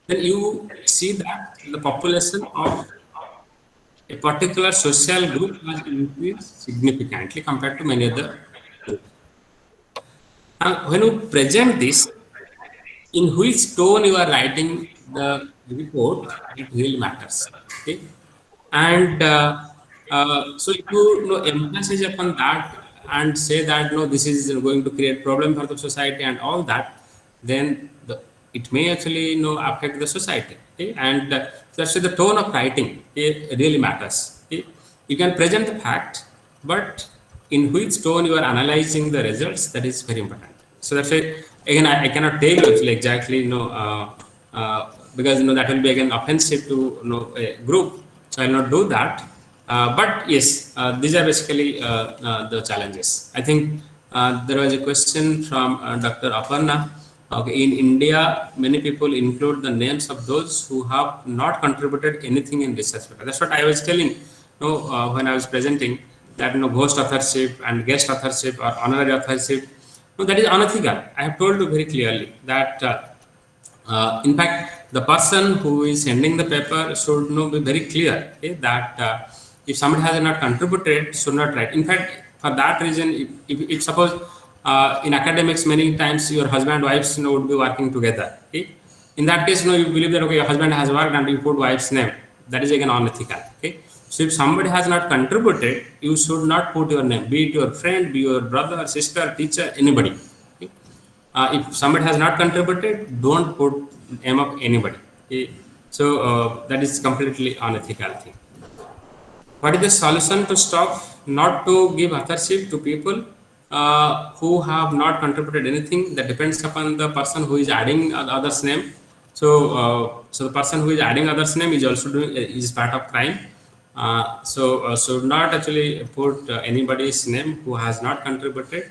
then you see that the population of a particular social group has increased significantly compared to many other groups. Now, when you present this, in which tone you are writing the report, it really matters. Okay, and so if you emphasize upon that and say that this is going to create problem for the society and all that, then it may actually affect the society. Okay? And that's why the tone of writing really matters. Okay? You can present the fact, but in which tone you are analyzing the results, that is very important. So that's why again I cannot tell you actually exactly because that will be again offensive to a group. So I'll not do that. But yes, these are basically the challenges. I think there was a question from Dr. Aparna. Okay, in India, many people include the names of those who have not contributed anything in research paper. That's what I was telling when I was presenting that ghost authorship and guest authorship or honorary authorship. No, that is unethical. I have told you very clearly that in fact the person who is sending the paper should be very clear, okay, that if somebody has not contributed, should not write. In fact, for that reason, if suppose in academics many times your husband and wives would be working together, okay, in that case you believe that okay, your husband has worked and you put wife's name, that is again unethical. Okay, so if somebody has not contributed, you should not put your name, be it your friend, be your brother, sister, teacher, anybody. Okay? If somebody has not contributed, don't put name of anybody. Okay? So that is completely unethical thing. What is the solution to stop not to give authorship to people who have not contributed anything? That depends upon the person who is adding others name. So so the person who is adding others name is also doing is part of crime. Should not actually put anybody's name who has not contributed.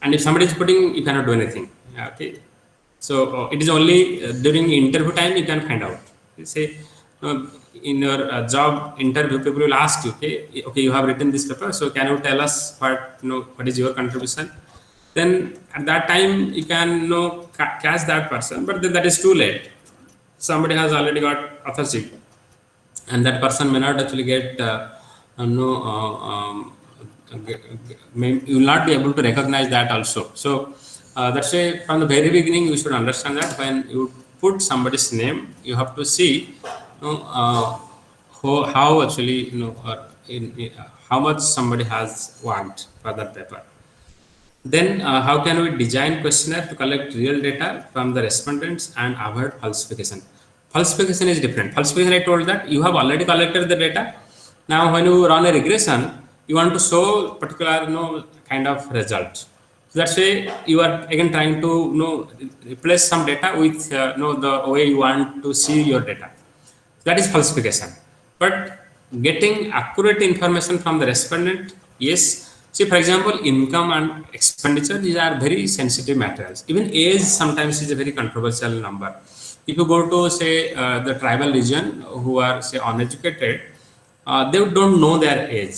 And if somebody is putting, you cannot do anything. Okay. So it is only during interview time you can find out. You say in your job interview, people will ask you, okay, you have written this paper, so can you tell us what is your contribution? Then at that time you can catch that person, but then that is too late. Somebody has already got authorship, and that person may not actually get you will not be able to recognize that also. So that's why from the very beginning you should understand that when you put somebody's name, you have to see how actually how much somebody has want for that paper. Then how can we design questionnaire to collect real data from the respondents and avoid falsification? Falsification is different. Falsification, I told that you have already collected the data. Now when you run a regression, you want to show particular kind of result. So that's why you are again trying to replace some data with the way you want to see your data. That is falsification. But getting accurate information from the respondent, yes. See, for example, income and expenditure, these are very sensitive matters. Even age sometimes is a very controversial number. If you go to say the tribal region who are say uneducated, they don't know their age.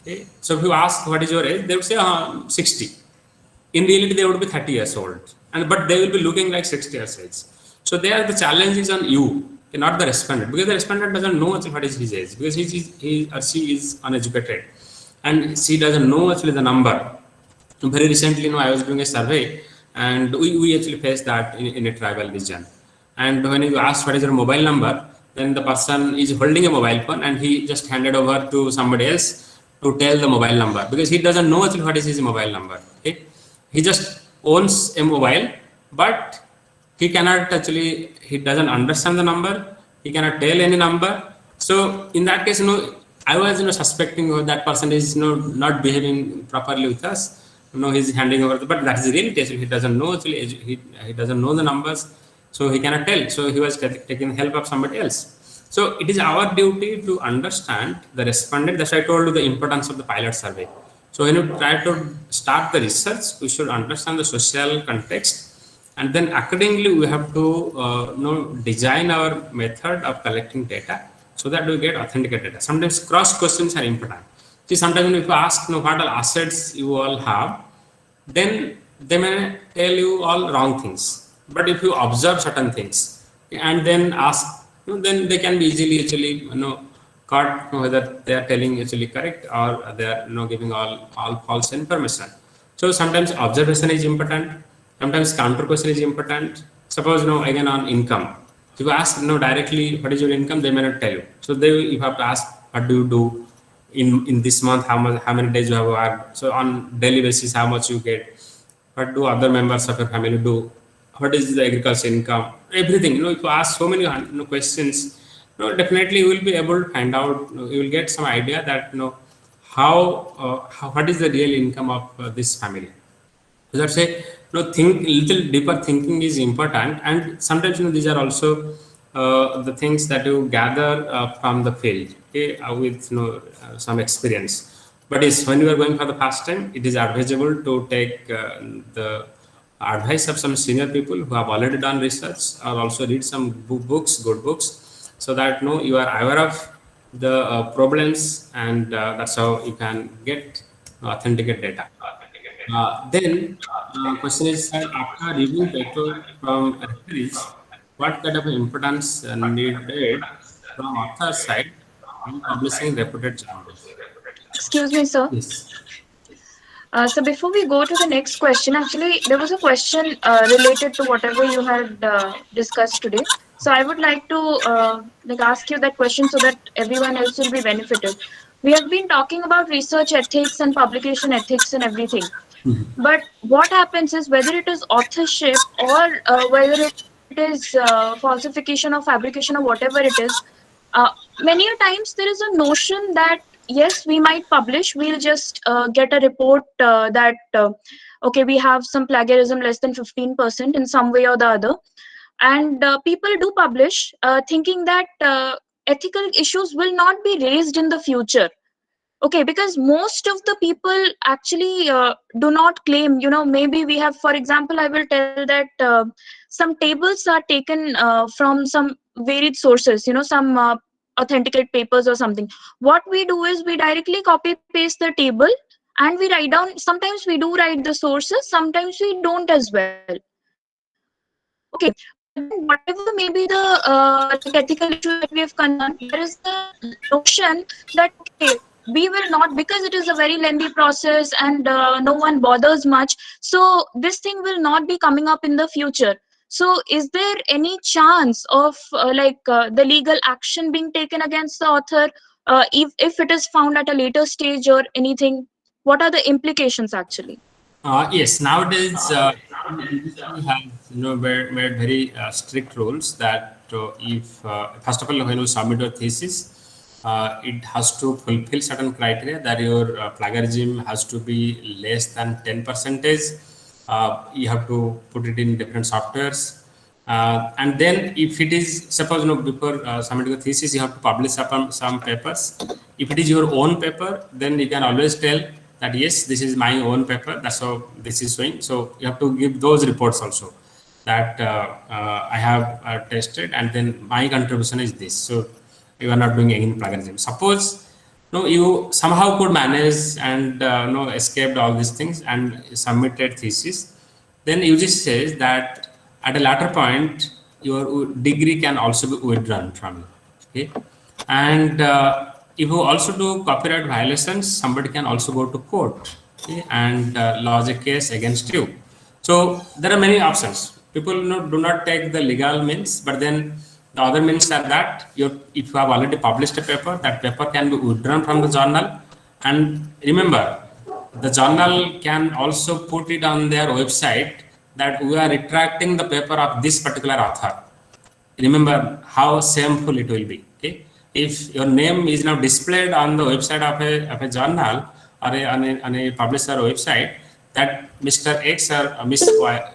Okay? So if you ask what is your age, they would say 60. In reality, they would be 30 years old, but they will be looking like 60 years age. So there the challenge is on you, not the respondent, because the respondent doesn't know what is his age, because he or she is uneducated, and she doesn't know actually the number. Very recently, I was doing a survey, and we actually faced that in a tribal region. And when you ask what is your mobile number, then the person is holding a mobile phone and he just handed over to somebody else to tell the mobile number, because he doesn't know actually what is his mobile number. Okay? He just owns a mobile, but he cannot actually, he doesn't understand the number, he cannot tell any number. So in that case, I was suspecting that person is not behaving properly with us. He's handing over, but that is the reality. He doesn't know actually, he doesn't know the numbers, so he cannot tell. So he was taking help of somebody else. So it is our duty to understand the respondent. That's why I told you the importance of the pilot survey. So when you try to start the research, we should understand the social context, and then accordingly we have to design our method of collecting data so that we get authentic data. Sometimes cross questions are important. See, sometimes if you ask what all assets you all have, then they may tell you all wrong things. But if you observe certain things and then ask, then they can be easily actually caught whether they are telling actually correct or they are giving all false information. So sometimes observation is important, sometimes counter question is important. Suppose again on income, if you ask directly what is your income, they may not tell you. So you have to ask what do you do in this month, how many days you have worked, so on daily basis how much you get, what do other members of your family do, what is the agriculture income, everything. If you ask so many questions, definitely you will be able to find out, you will get some idea that what is the real income of this family. So let's say, think little deeper thinking is important, and sometimes these are also the things that you gather from the field, okay, with some experience. But is when you are going for the first time, it is advisable to take the advice of some senior people who have already done research, or also read some books, good books, so that you are aware of the problems, and that's how you can get authenticate data. Then question is that after reviewing paper from referees, what kind of importance needed from author side when publishing reputed journals? Excuse me, sir. Yes. So before we go to the next question, actually there was a question related to whatever you had discussed today. So I would like to like ask you that question so that everyone else will be benefited. We have been talking about research ethics and publication ethics and everything. But what happens is whether it is authorship or whether it is falsification or fabrication or whatever it is, many a times there is a notion that yes, we might publish, we'll just get a report that okay, we have some plagiarism less than 15% in some way or the other, and people do publish thinking that ethical issues will not be raised in the future. Okay, because most of the people actually do not claim, maybe we have, for example, I will tell that some tables are taken from some varied sources, some authenticated papers or something. What we do is we directly copy paste the table and we write down, sometimes we do write the sources, sometimes we don't as well. Okay, but then whatever may be the like ethical issue that we have concerned, there is the notion that okay, we will not, because it is a very lengthy process and no one bothers much, so this thing will not be coming up in the future. So is there any chance of the legal action being taken against the author if it is found at a later stage or anything? What are the implications actually? Yes, nowadays we have made very strict rules that if first of all when you submit your thesis, it has to fulfill certain criteria, that your plagiarism has to be less than 10%. You have to put it in different softwares, and then if it is, suppose before submitting a thesis, you have to publish some papers. If it is your own paper, then you can always tell that yes, this is my own paper, that's how this is showing. So you have to give those reports also, that I have tested, and then my contribution is this. So you are not doing any plagiarism. Suppose you somehow could manage and escaped all these things and submitted thesis, then UGC says that at a later point your degree can also be withdrawn from you. Okay, and if you also do copyright violations, somebody can also go to court, okay, and lodge a case against you. So there are many options. People do not take the legal means, but then the other means are that if you have already published a paper, that paper can be withdrawn from the journal. And remember, the journal can also put it on their website that we are retracting the paper of this particular author. Remember how shameful it will be. Okay, if your name is now displayed on the website of a journal or on a publisher website, that Mr. X or Miss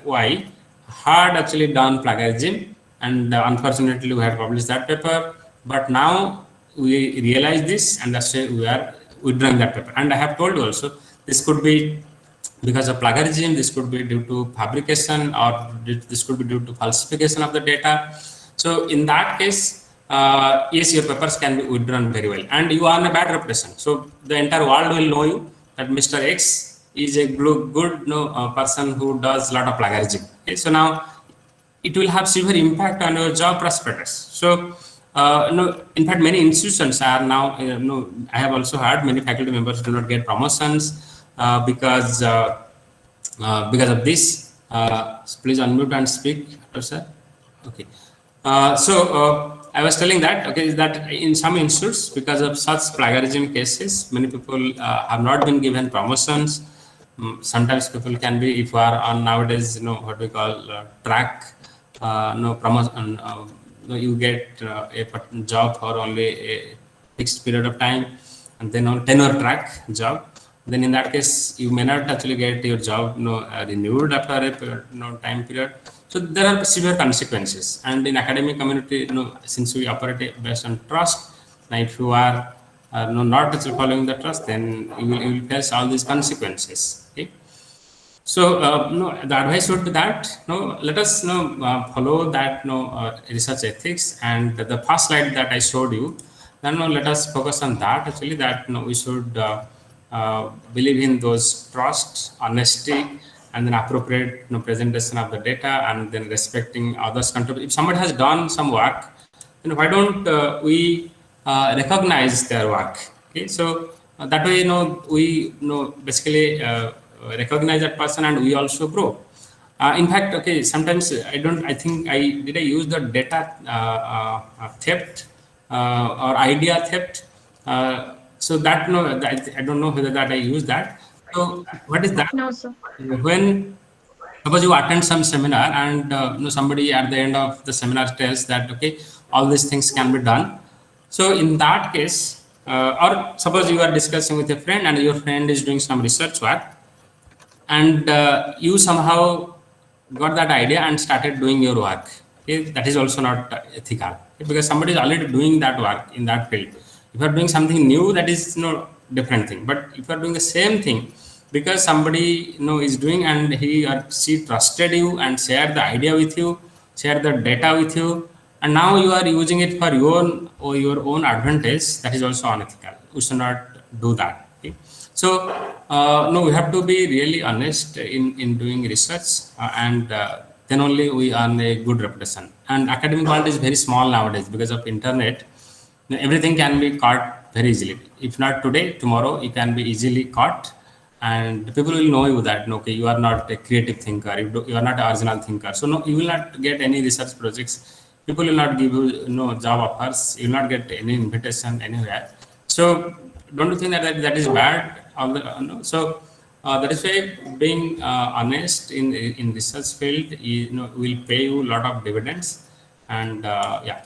Y had actually done plagiarism, and unfortunately we had published that paper, but now we realize this, and that's why we are withdrawing that paper. And I have told you also, this could be because of plagiarism, this could be due to fabrication, or this could be due to falsification of the data. So in that case, yes, your papers can be withdrawn very well, and you are on a bad reputation. So the entire world will know you that Mr. X is a good person who does a lot of plagiarism. Okay? So now it will have severe impact on your job prospectus. So in fact, many institutions are now, I have also heard many faculty members do not get promotions because of this. Please unmute and speak, sir. Okay. I was telling that, okay, that in some institutes, because of such plagiarism cases, many people have not been given promotions. Sometimes people can be, if you are on nowadays, what we call track, promotion, you get a job for only a fixed period of time, and then on tenure track job. then in that case you may not actually get your job renewed after a time period. So there are severe consequences. And in academic community, since we operate based on trust, now if you are not actually following the trust, then you will face all these consequences. Okay. So, the advice would be that, let us follow that research ethics, and the first slide that I showed you, then let us focus on that actually, that we should believe in those trust, honesty, and then appropriate presentation of the data, and then respecting others' contribution. If somebody has done some work, then why don't we recognize their work? Okay, so that way, we basically recognize that person, and we also grow. In fact, okay, sometimes I think I use the data theft or idea theft. So that, I don't know whether that I use that. So what is that? No, sir. When suppose you attend some seminar, and somebody at the end of the seminar tells that, okay, all these things can be done. So in that case, or suppose you are discussing with a friend, and your friend is doing some research work, and you somehow got that idea and started doing your work. Okay? That is also not ethical, okay? Because somebody is already doing that work in that field. If you are doing something new, that is different thing. But if you are doing the same thing because somebody is doing, and he or she trusted you and shared the idea with you, shared the data with you, and now you are using it for your own advantage, that is also unethical. We should not do that. Okay? So no, we have to be really honest in doing research, and then only we earn a good reputation. And academic world is very small nowadays because of internet. Everything can be caught very easily. If not today, tomorrow you can be easily caught, and people will know you that okay, you are not a creative thinker, you are not an original thinker. So no, you will not get any research projects. People will not give you job offers. You will not get any invitation anywhere. So don't you think that is bad? So that is why being honest in research field will pay you a lot of dividends. And yeah.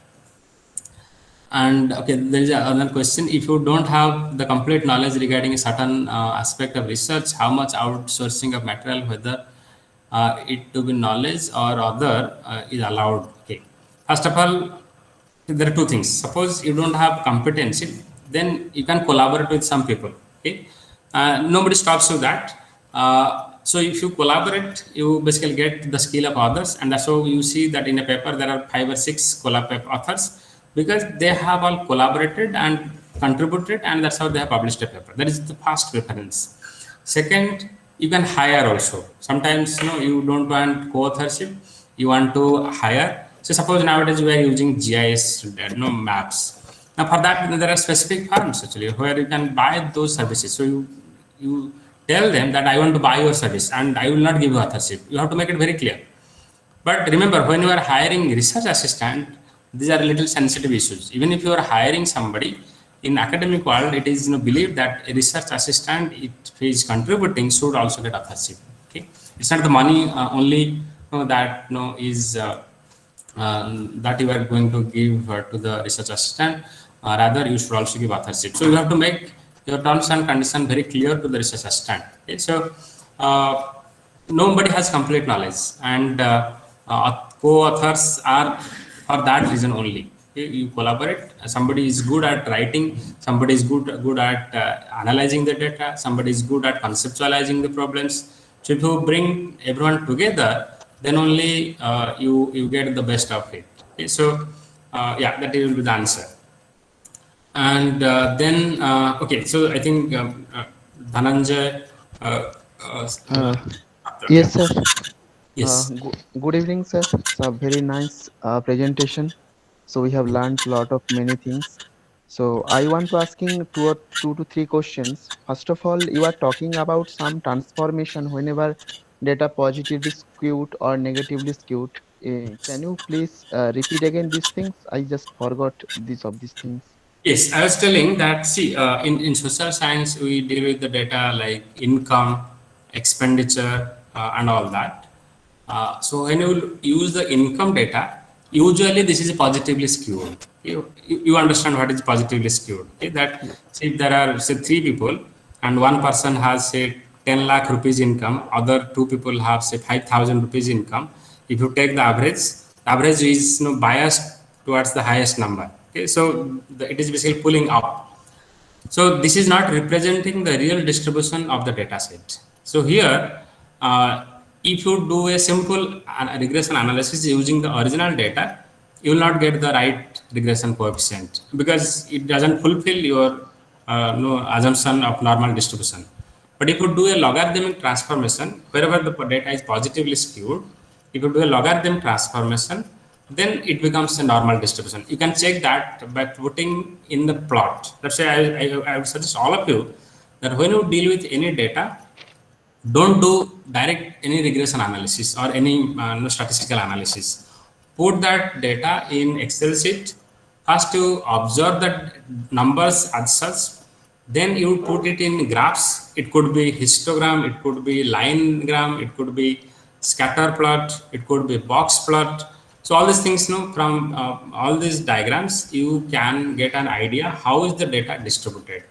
And okay, there is another question. If you don't have the complete knowledge regarding a certain aspect of research, how much outsourcing of material, whether it to be knowledge or other, is allowed? Okay. First of all, there are two things. Suppose you don't have competency, then you can collaborate with some people. Okay, nobody stops you that. So if you collaborate, you basically get the skill of others, and that's how you see that in a paper there are 5 or 6 authors, because they have all collaborated and contributed, and that's how they have published a paper. That is the first preference. Second, you can hire also. Sometimes you don't want co-authorship, you want to hire. So suppose nowadays we are using GIS maps. Now for that there are specific firms actually where you can buy those services. So you tell them that I want to buy your service and I will not give you authorship. You have to make it very clear. But remember, when you are hiring research assistant, these are little sensitive issues. Even if you are hiring somebody in academic world, it is believed that a research assistant, if he is contributing, should also get authorship. Okay, it's not the money only that is that you are going to give to the research assistant. Rather, you should also give authorship. So you have to make your terms and conditions very clear to the research assistant. Okay? So nobody has complete knowledge, and co-authors are for that reason only. Okay? You collaborate. Somebody is good at writing. Somebody is good at analyzing the data. Somebody is good at conceptualizing the problems. So if you bring everyone together, then only you get the best of it. Okay? So yeah, that will be the answer. And then okay, so I think Dhananjay. Yes, sir. Yes. Good evening, sir. It's a very nice presentation. So we have learned a lot of many things. So I want to asking two to three questions. First of all, you are talking about some transformation whenever data positively skewed or negatively skewed. Can you please repeat again these things? I just forgot these things. Yes, I was telling that, see, in social science, we deal with the data like income, expenditure, and all that. So when you use the income data, usually this is positively skewed. You understand what is positively skewed. Okay? That, see, if there are, say, 3 people, and one person has say 10 lakh rupees income, other two people have say 5,000 rupees income. If you take the average is biased towards the highest number. Okay, so it is basically pulling up. So this is not representing the real distribution of the data set. So here, if you do a simple regression analysis using the original data, you will not get the right regression coefficient because it doesn't fulfill your assumption of normal distribution. But if you do a logarithmic transformation, wherever the data is positively skewed, if you do a logarithm transformation, then it becomes a normal distribution. You can check that by putting in the plot. That's why I would suggest all of you that when you deal with any data, don't do direct any regression analysis or any statistical analysis. Put that data in Excel sheet. First, you observe the numbers as such. Then you put it in graphs. It could be histogram, it could be line gram, it could be scatter plot, it could be box plot. So all these things, from all these diagrams, you can get an idea how is the data distributed.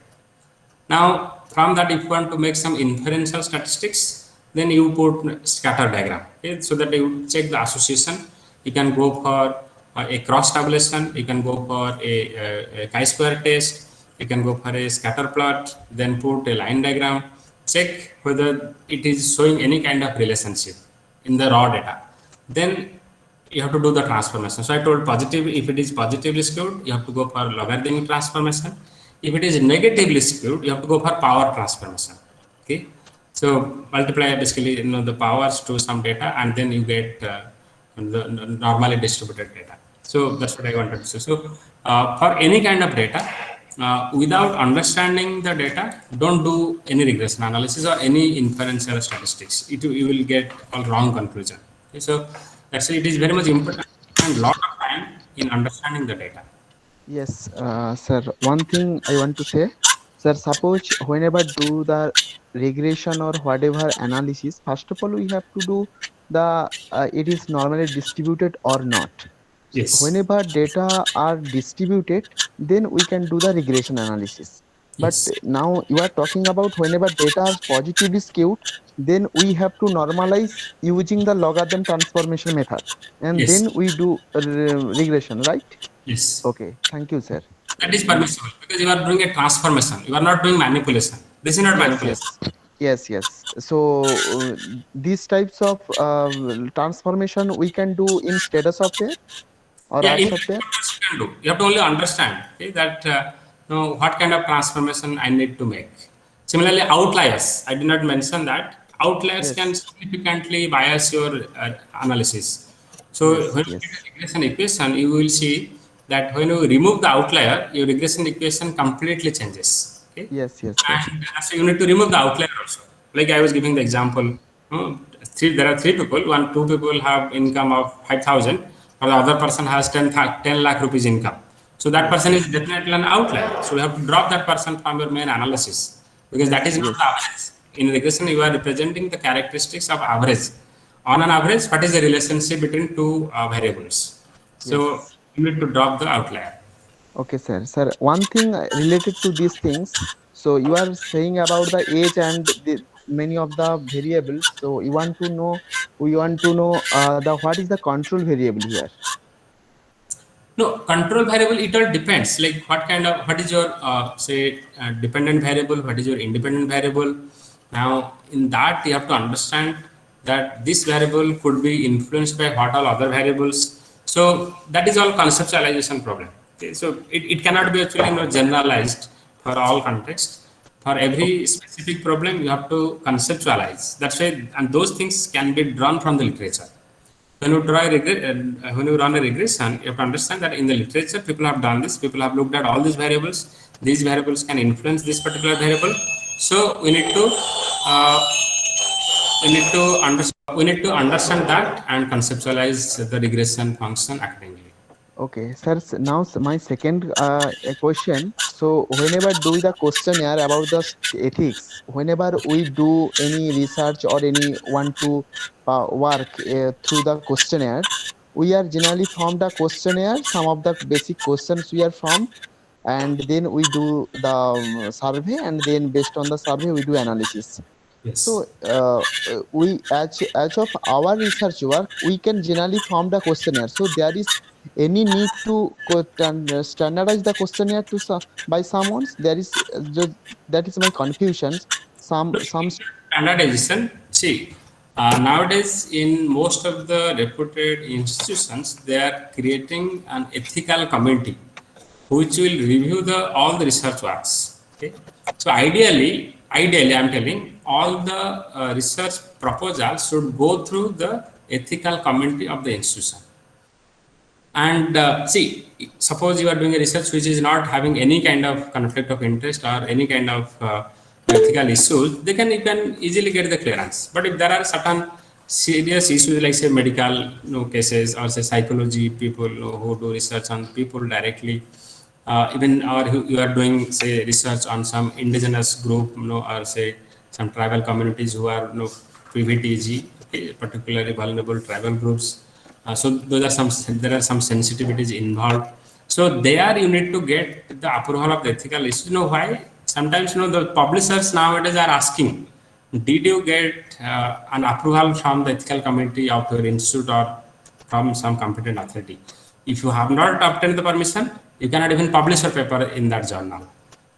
Now, from that, if you want to make some inferential statistics, then you put scatter diagram. Okay? So that you check the association. You can go for a cross tabulation. You can go for a chi-square test. You can go for a scatter plot. Then put a line diagram. Check whether it is showing any kind of relationship in the raw data. Then you have to do the transformation. So I told positive, if it is positively skewed, you have to go for logarithmic transformation. If it is negatively skewed, you have to go for power transformation. Okay, so multiply basically the powers to some data, and then you get the normally distributed data. So that's what I wanted to say. So for any kind of data, without understanding the data, don't do any regression analysis or any inferential statistics. You will get a wrong conclusion. Okay, so that's it is very much important and lot of time in understanding the data. Yes, sir. One thing I want to say, sir, suppose whenever do the regression or whatever analysis, first of all, we have to do the it is normally distributed or not. Yes. Whenever data are distributed, then we can do the regression analysis. But Yes. now you are talking about whenever data is positively skewed, then we have to normalize using the logarithm transformation method, and Yes. then we do regression, right? Yes. Okay, thank you, sir. That is permissible because you are doing a transformation. You are not doing manipulation. This is not manipulation. Yes. So these types of transformation we can do in SCADA software or Yeah, R in software. you can do. You have to only understand that what kind of transformation I need to make. Similarly, outliers. I did not mention that outliers Yes. can significantly bias your analysis. So Yes, when you yes. get a regression equation, you will see that when you remove the outlier, your regression equation completely changes. Okay? Yes. And so you need to remove the outlier also. Like I was giving the example, there are three people. Two people have income of 5,000, or the other person has 10 lakh rupees income. So that person is definitely an outlier. So you have to drop that person from your main analysis because that is not the average. In regression, you are representing the characteristics of average. On an average, what is the relationship between two variables? So you need to drop the outlier. Okay, sir. Sir, one thing related to these things. So you are saying about the age and many of the variables. So we want to know the what is the control variable here? No, control variable, it all depends. Like what is your, say, dependent variable, what is your independent variable. Now, in that, you have to understand that this variable could be influenced by what all other variables. So that is all conceptualization problem. Okay? So it cannot be actually generalized for all contexts. For every specific problem, you have to conceptualize. That's why, and those things can be drawn from the literature. When you when you run a regression, you have to understand that in the literature, people have done this. People have looked at all these variables. These variables can influence this particular variable. So we need to understand that and conceptualize the regression function accordingly. Okay, sir. Now my second question. So whenever do the questionnaire about the ethics, whenever we do any research or any want to work through the questionnaire, we are generally from the questionnaire. Some of the basic questions we are from and then we do the survey, and then based on the survey we do analysis. So Yes. we as of our research work, we can generally form the questionnaire. So there is any need to standardize the questionnaire to by someone. There is that is my confusion. Some Standardization. See, nowadays in most of the reputed institutions, they are creating an ethical committee which will review the all the research works. Okay, so ideally, I'm telling all the research proposals should go through the ethical committee of the institution. And see, suppose you are doing a research which is not having any kind of conflict of interest or any kind of ethical issues, you can easily get the clearance. But if there are certain serious issues like say medical cases or say psychology, people who do research on people directly, even or you are doing say research on some indigenous group, or say some tribal communities who are PVTG, okay, particularly vulnerable tribal groups. So those are there are some sensitivities involved. So there you need to get the approval of the ethical issue. Why? Sometimes the publishers nowadays are asking, did you get an approval from the ethical committee of your institute or from some competent authority? If you have not obtained the permission, you cannot even publish a paper in that journal.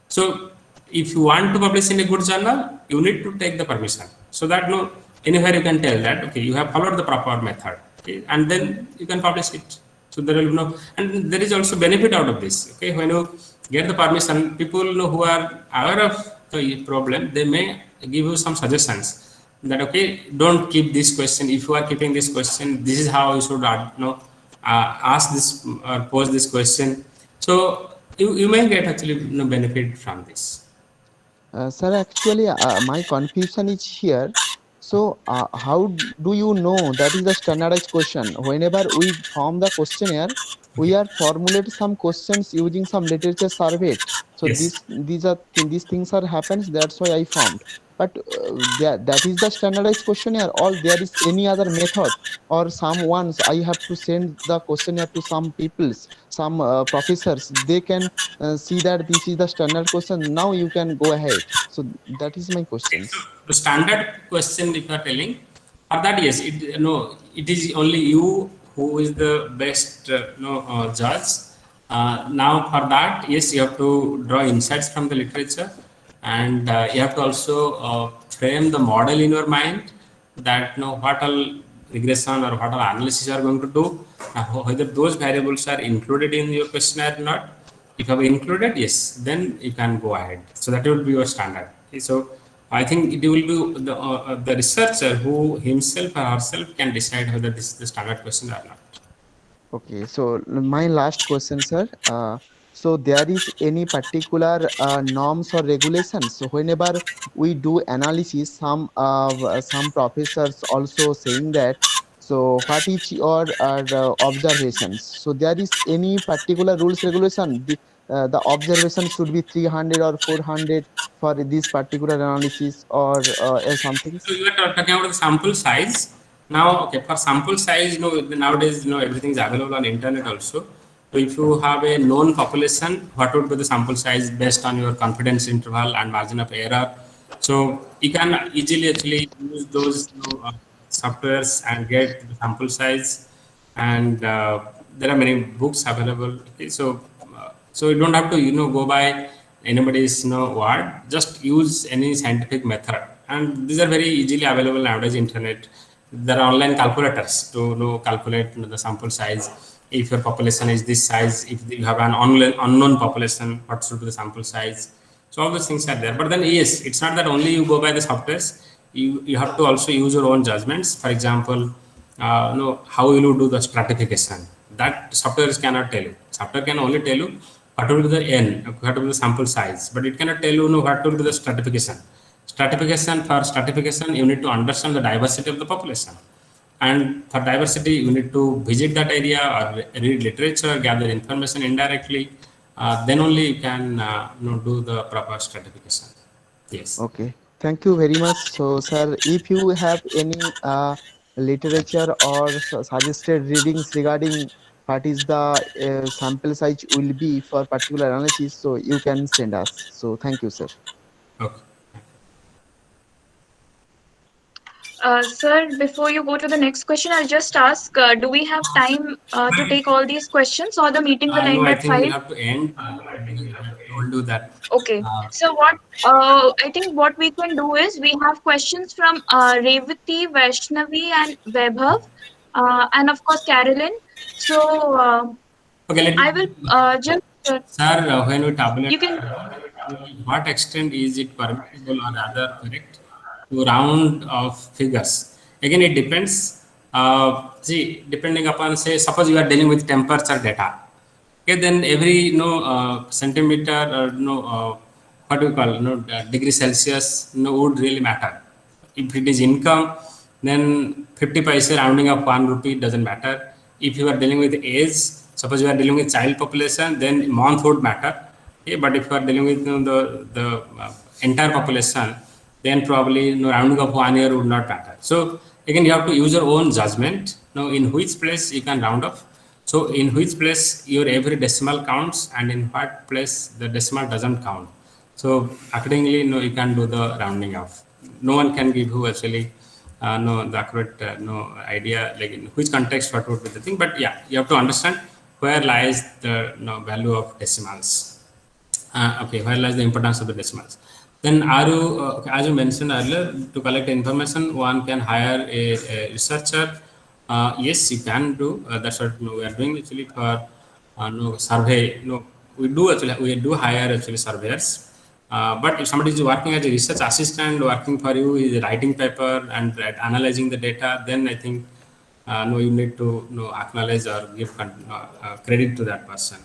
So if you want to publish in a good journal, you need to take the permission. So that anywhere you can tell that okay, you have followed the proper method, okay, and then you can publish it. So there will and there is also benefit out of this. Okay, when you get the permission, people who are aware of the problem, they may give you some suggestions that okay, don't keep this question. If you are keeping this question, this is how you should ask this or pose this question. So you may get actually benefit from this. Sir, actually, my confusion is here. So, how do you know that is the standardized question? Whenever we form the questionnaire, we are formulate some questions using some literature survey. So Yes. these things are happens. That's why I formed. But that is the standardized questionnaire. Or there is any other method, or some ones I have to send the questionnaire to some peoples, some professors. They can see that this is the standard question. Now you can go ahead. So that is my So questions. the standard question, if you are telling, for that, yes, it is only you who is the best judge. Now, for that, yes, you have to draw insights from the literature, and you have to also frame the model in your mind that what all regression or what all analysis you are going to do, whether those variables are included in your questionnaire or not. If you have included, yes, then you can go ahead. So that will be your standard. Okay, so I think it will be the researcher who himself or herself can decide whether this is the standard question or not. Okay, so my last question, sir. So there is any particular norms or regulations? So whenever we do analysis, some professors also saying that. So what is your observations? So there is any particular rules regulation? The observation should be 300 or 400 for this particular analysis, or something. So you are talking about the sample size. Now, okay, for sample size, nowadays, everything is available on internet also. So if you have a known population, what would be the sample size based on your confidence interval and margin of error? So you can easily actually use those softwares and get the sample size. And there are many books available. Okay, so you don't have to go by anybody's word. Just use any scientific method, and these are very easily available nowadays. Internet, there are online calculators to calculate the sample size. If your population is this size, if you have an unknown population, what should be the sample size? So all those things are there. But then yes, it's not that only you go by the softwares. You have to also use your own judgments. For example, how will you do the stratification? That software cannot tell you. Software can only tell you what will be the n, what will be the sample size, but it cannot tell you what will be the stratification. For stratification, you need to understand the diversity of the population. And for diversity, you need to visit that area or read literature, gather information indirectly. Then only you can do the proper stratification. Yes. Okay, thank you very much. So, sir, if you have any literature or suggested readings regarding what is the sample size will be for particular analysis, so you can send us. So thank you, sir. Okay. Sir, before you go to the next question, I'll just ask, do we have time to take all these questions, or the meeting will No, end I at think we'll 5? have to end. I have told you that. Okay. Uh, So what I think what we can do is we have questions from Revati, Vaishnavi, and Vaibhav, and of course Carolyn. So okay, let I will just sir, when we tabulate, you can. to what extent is it permissible or rather correct to round of figures? Again, it depends. See, depending upon, say, suppose you are dealing with temperature data. Okay, then every centimeter or what do you call degree Celsius would really matter. If it is income, then 50 paise rounding of 1 rupee doesn't matter. If you are dealing with age, suppose you are dealing with child population, then month would matter. Okay, but if you are dealing with the entire population, then probably rounding of 1 year would not matter. So again, you have to use your own judgment. Now, in which place you can round off. So in which place your every decimal counts, and in what place the decimal doesn't count. So accordingly, you can do the rounding off. No one can give you actually the accurate idea like in which context what would be the thing. But yeah, you have to understand where lies the value of decimals. Okay, where lies the importance of the decimals. Then as you mentioned earlier, to collect information, one can hire a researcher. Yes, you can do. That's what we are doing actually for survey. We do hire actually surveyors. But if somebody is working as a research assistant, working for you, is writing paper and analyzing the data, then I think you need to acknowledge or give credit to that person.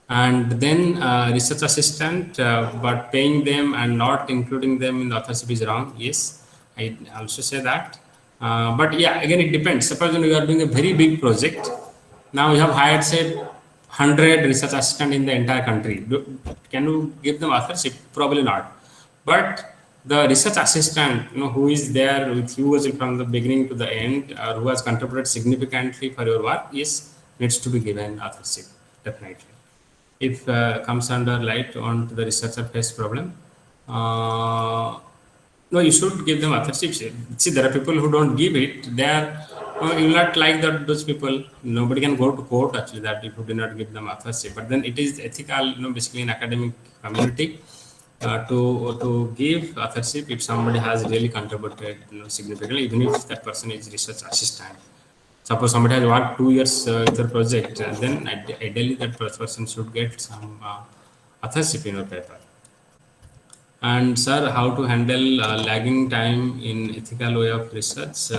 And then research assistant, but paying them and not including them in the authorship is wrong. Yes, I also say that. But yeah, again, it depends. Suppose you are doing a very big project. Now you have hired, say, 100 research assistant in the entire country. Can you give them authorship? Probably not. But the research assistant, who is there with you from the beginning to the end, or who has contributed significantly for your work, yes, needs to be given authorship, definitely. If comes under light on to the researcher face problem, no, you should give them authorship. See, there are people who don't give it. They are, you will not like that. Those people, nobody can go to court actually that if you do not give them authorship. But then it is ethical, basically in academic community to give authorship if somebody has really contributed significantly, even if that person is research assistant. Suppose somebody has worked 2 years with a project, then ideally that person should get some authorship in your paper. And sir, how to handle lagging time in ethical way of research?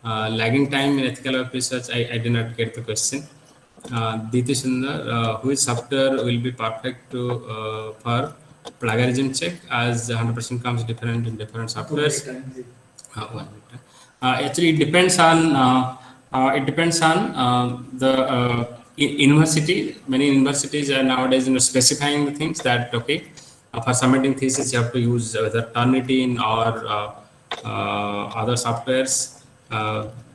Lagging time in ethical way of research, I did not get the question. Diti Sundar, which software will be perfect for plagiarism check, as 100% comes different in different softwares? Actually, it depends on the university. Many universities are nowadays specifying the things that for submitting thesis you have to use whether Turnitin or other softwares.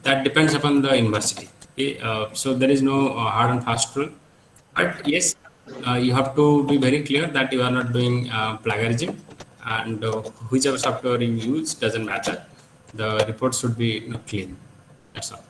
That depends upon the university. Okay? So there is no hard and fast rule. But yes, you have to be very clear that you are not doing plagiarism, and whichever software you use doesn't matter. The report should be clean. That's all.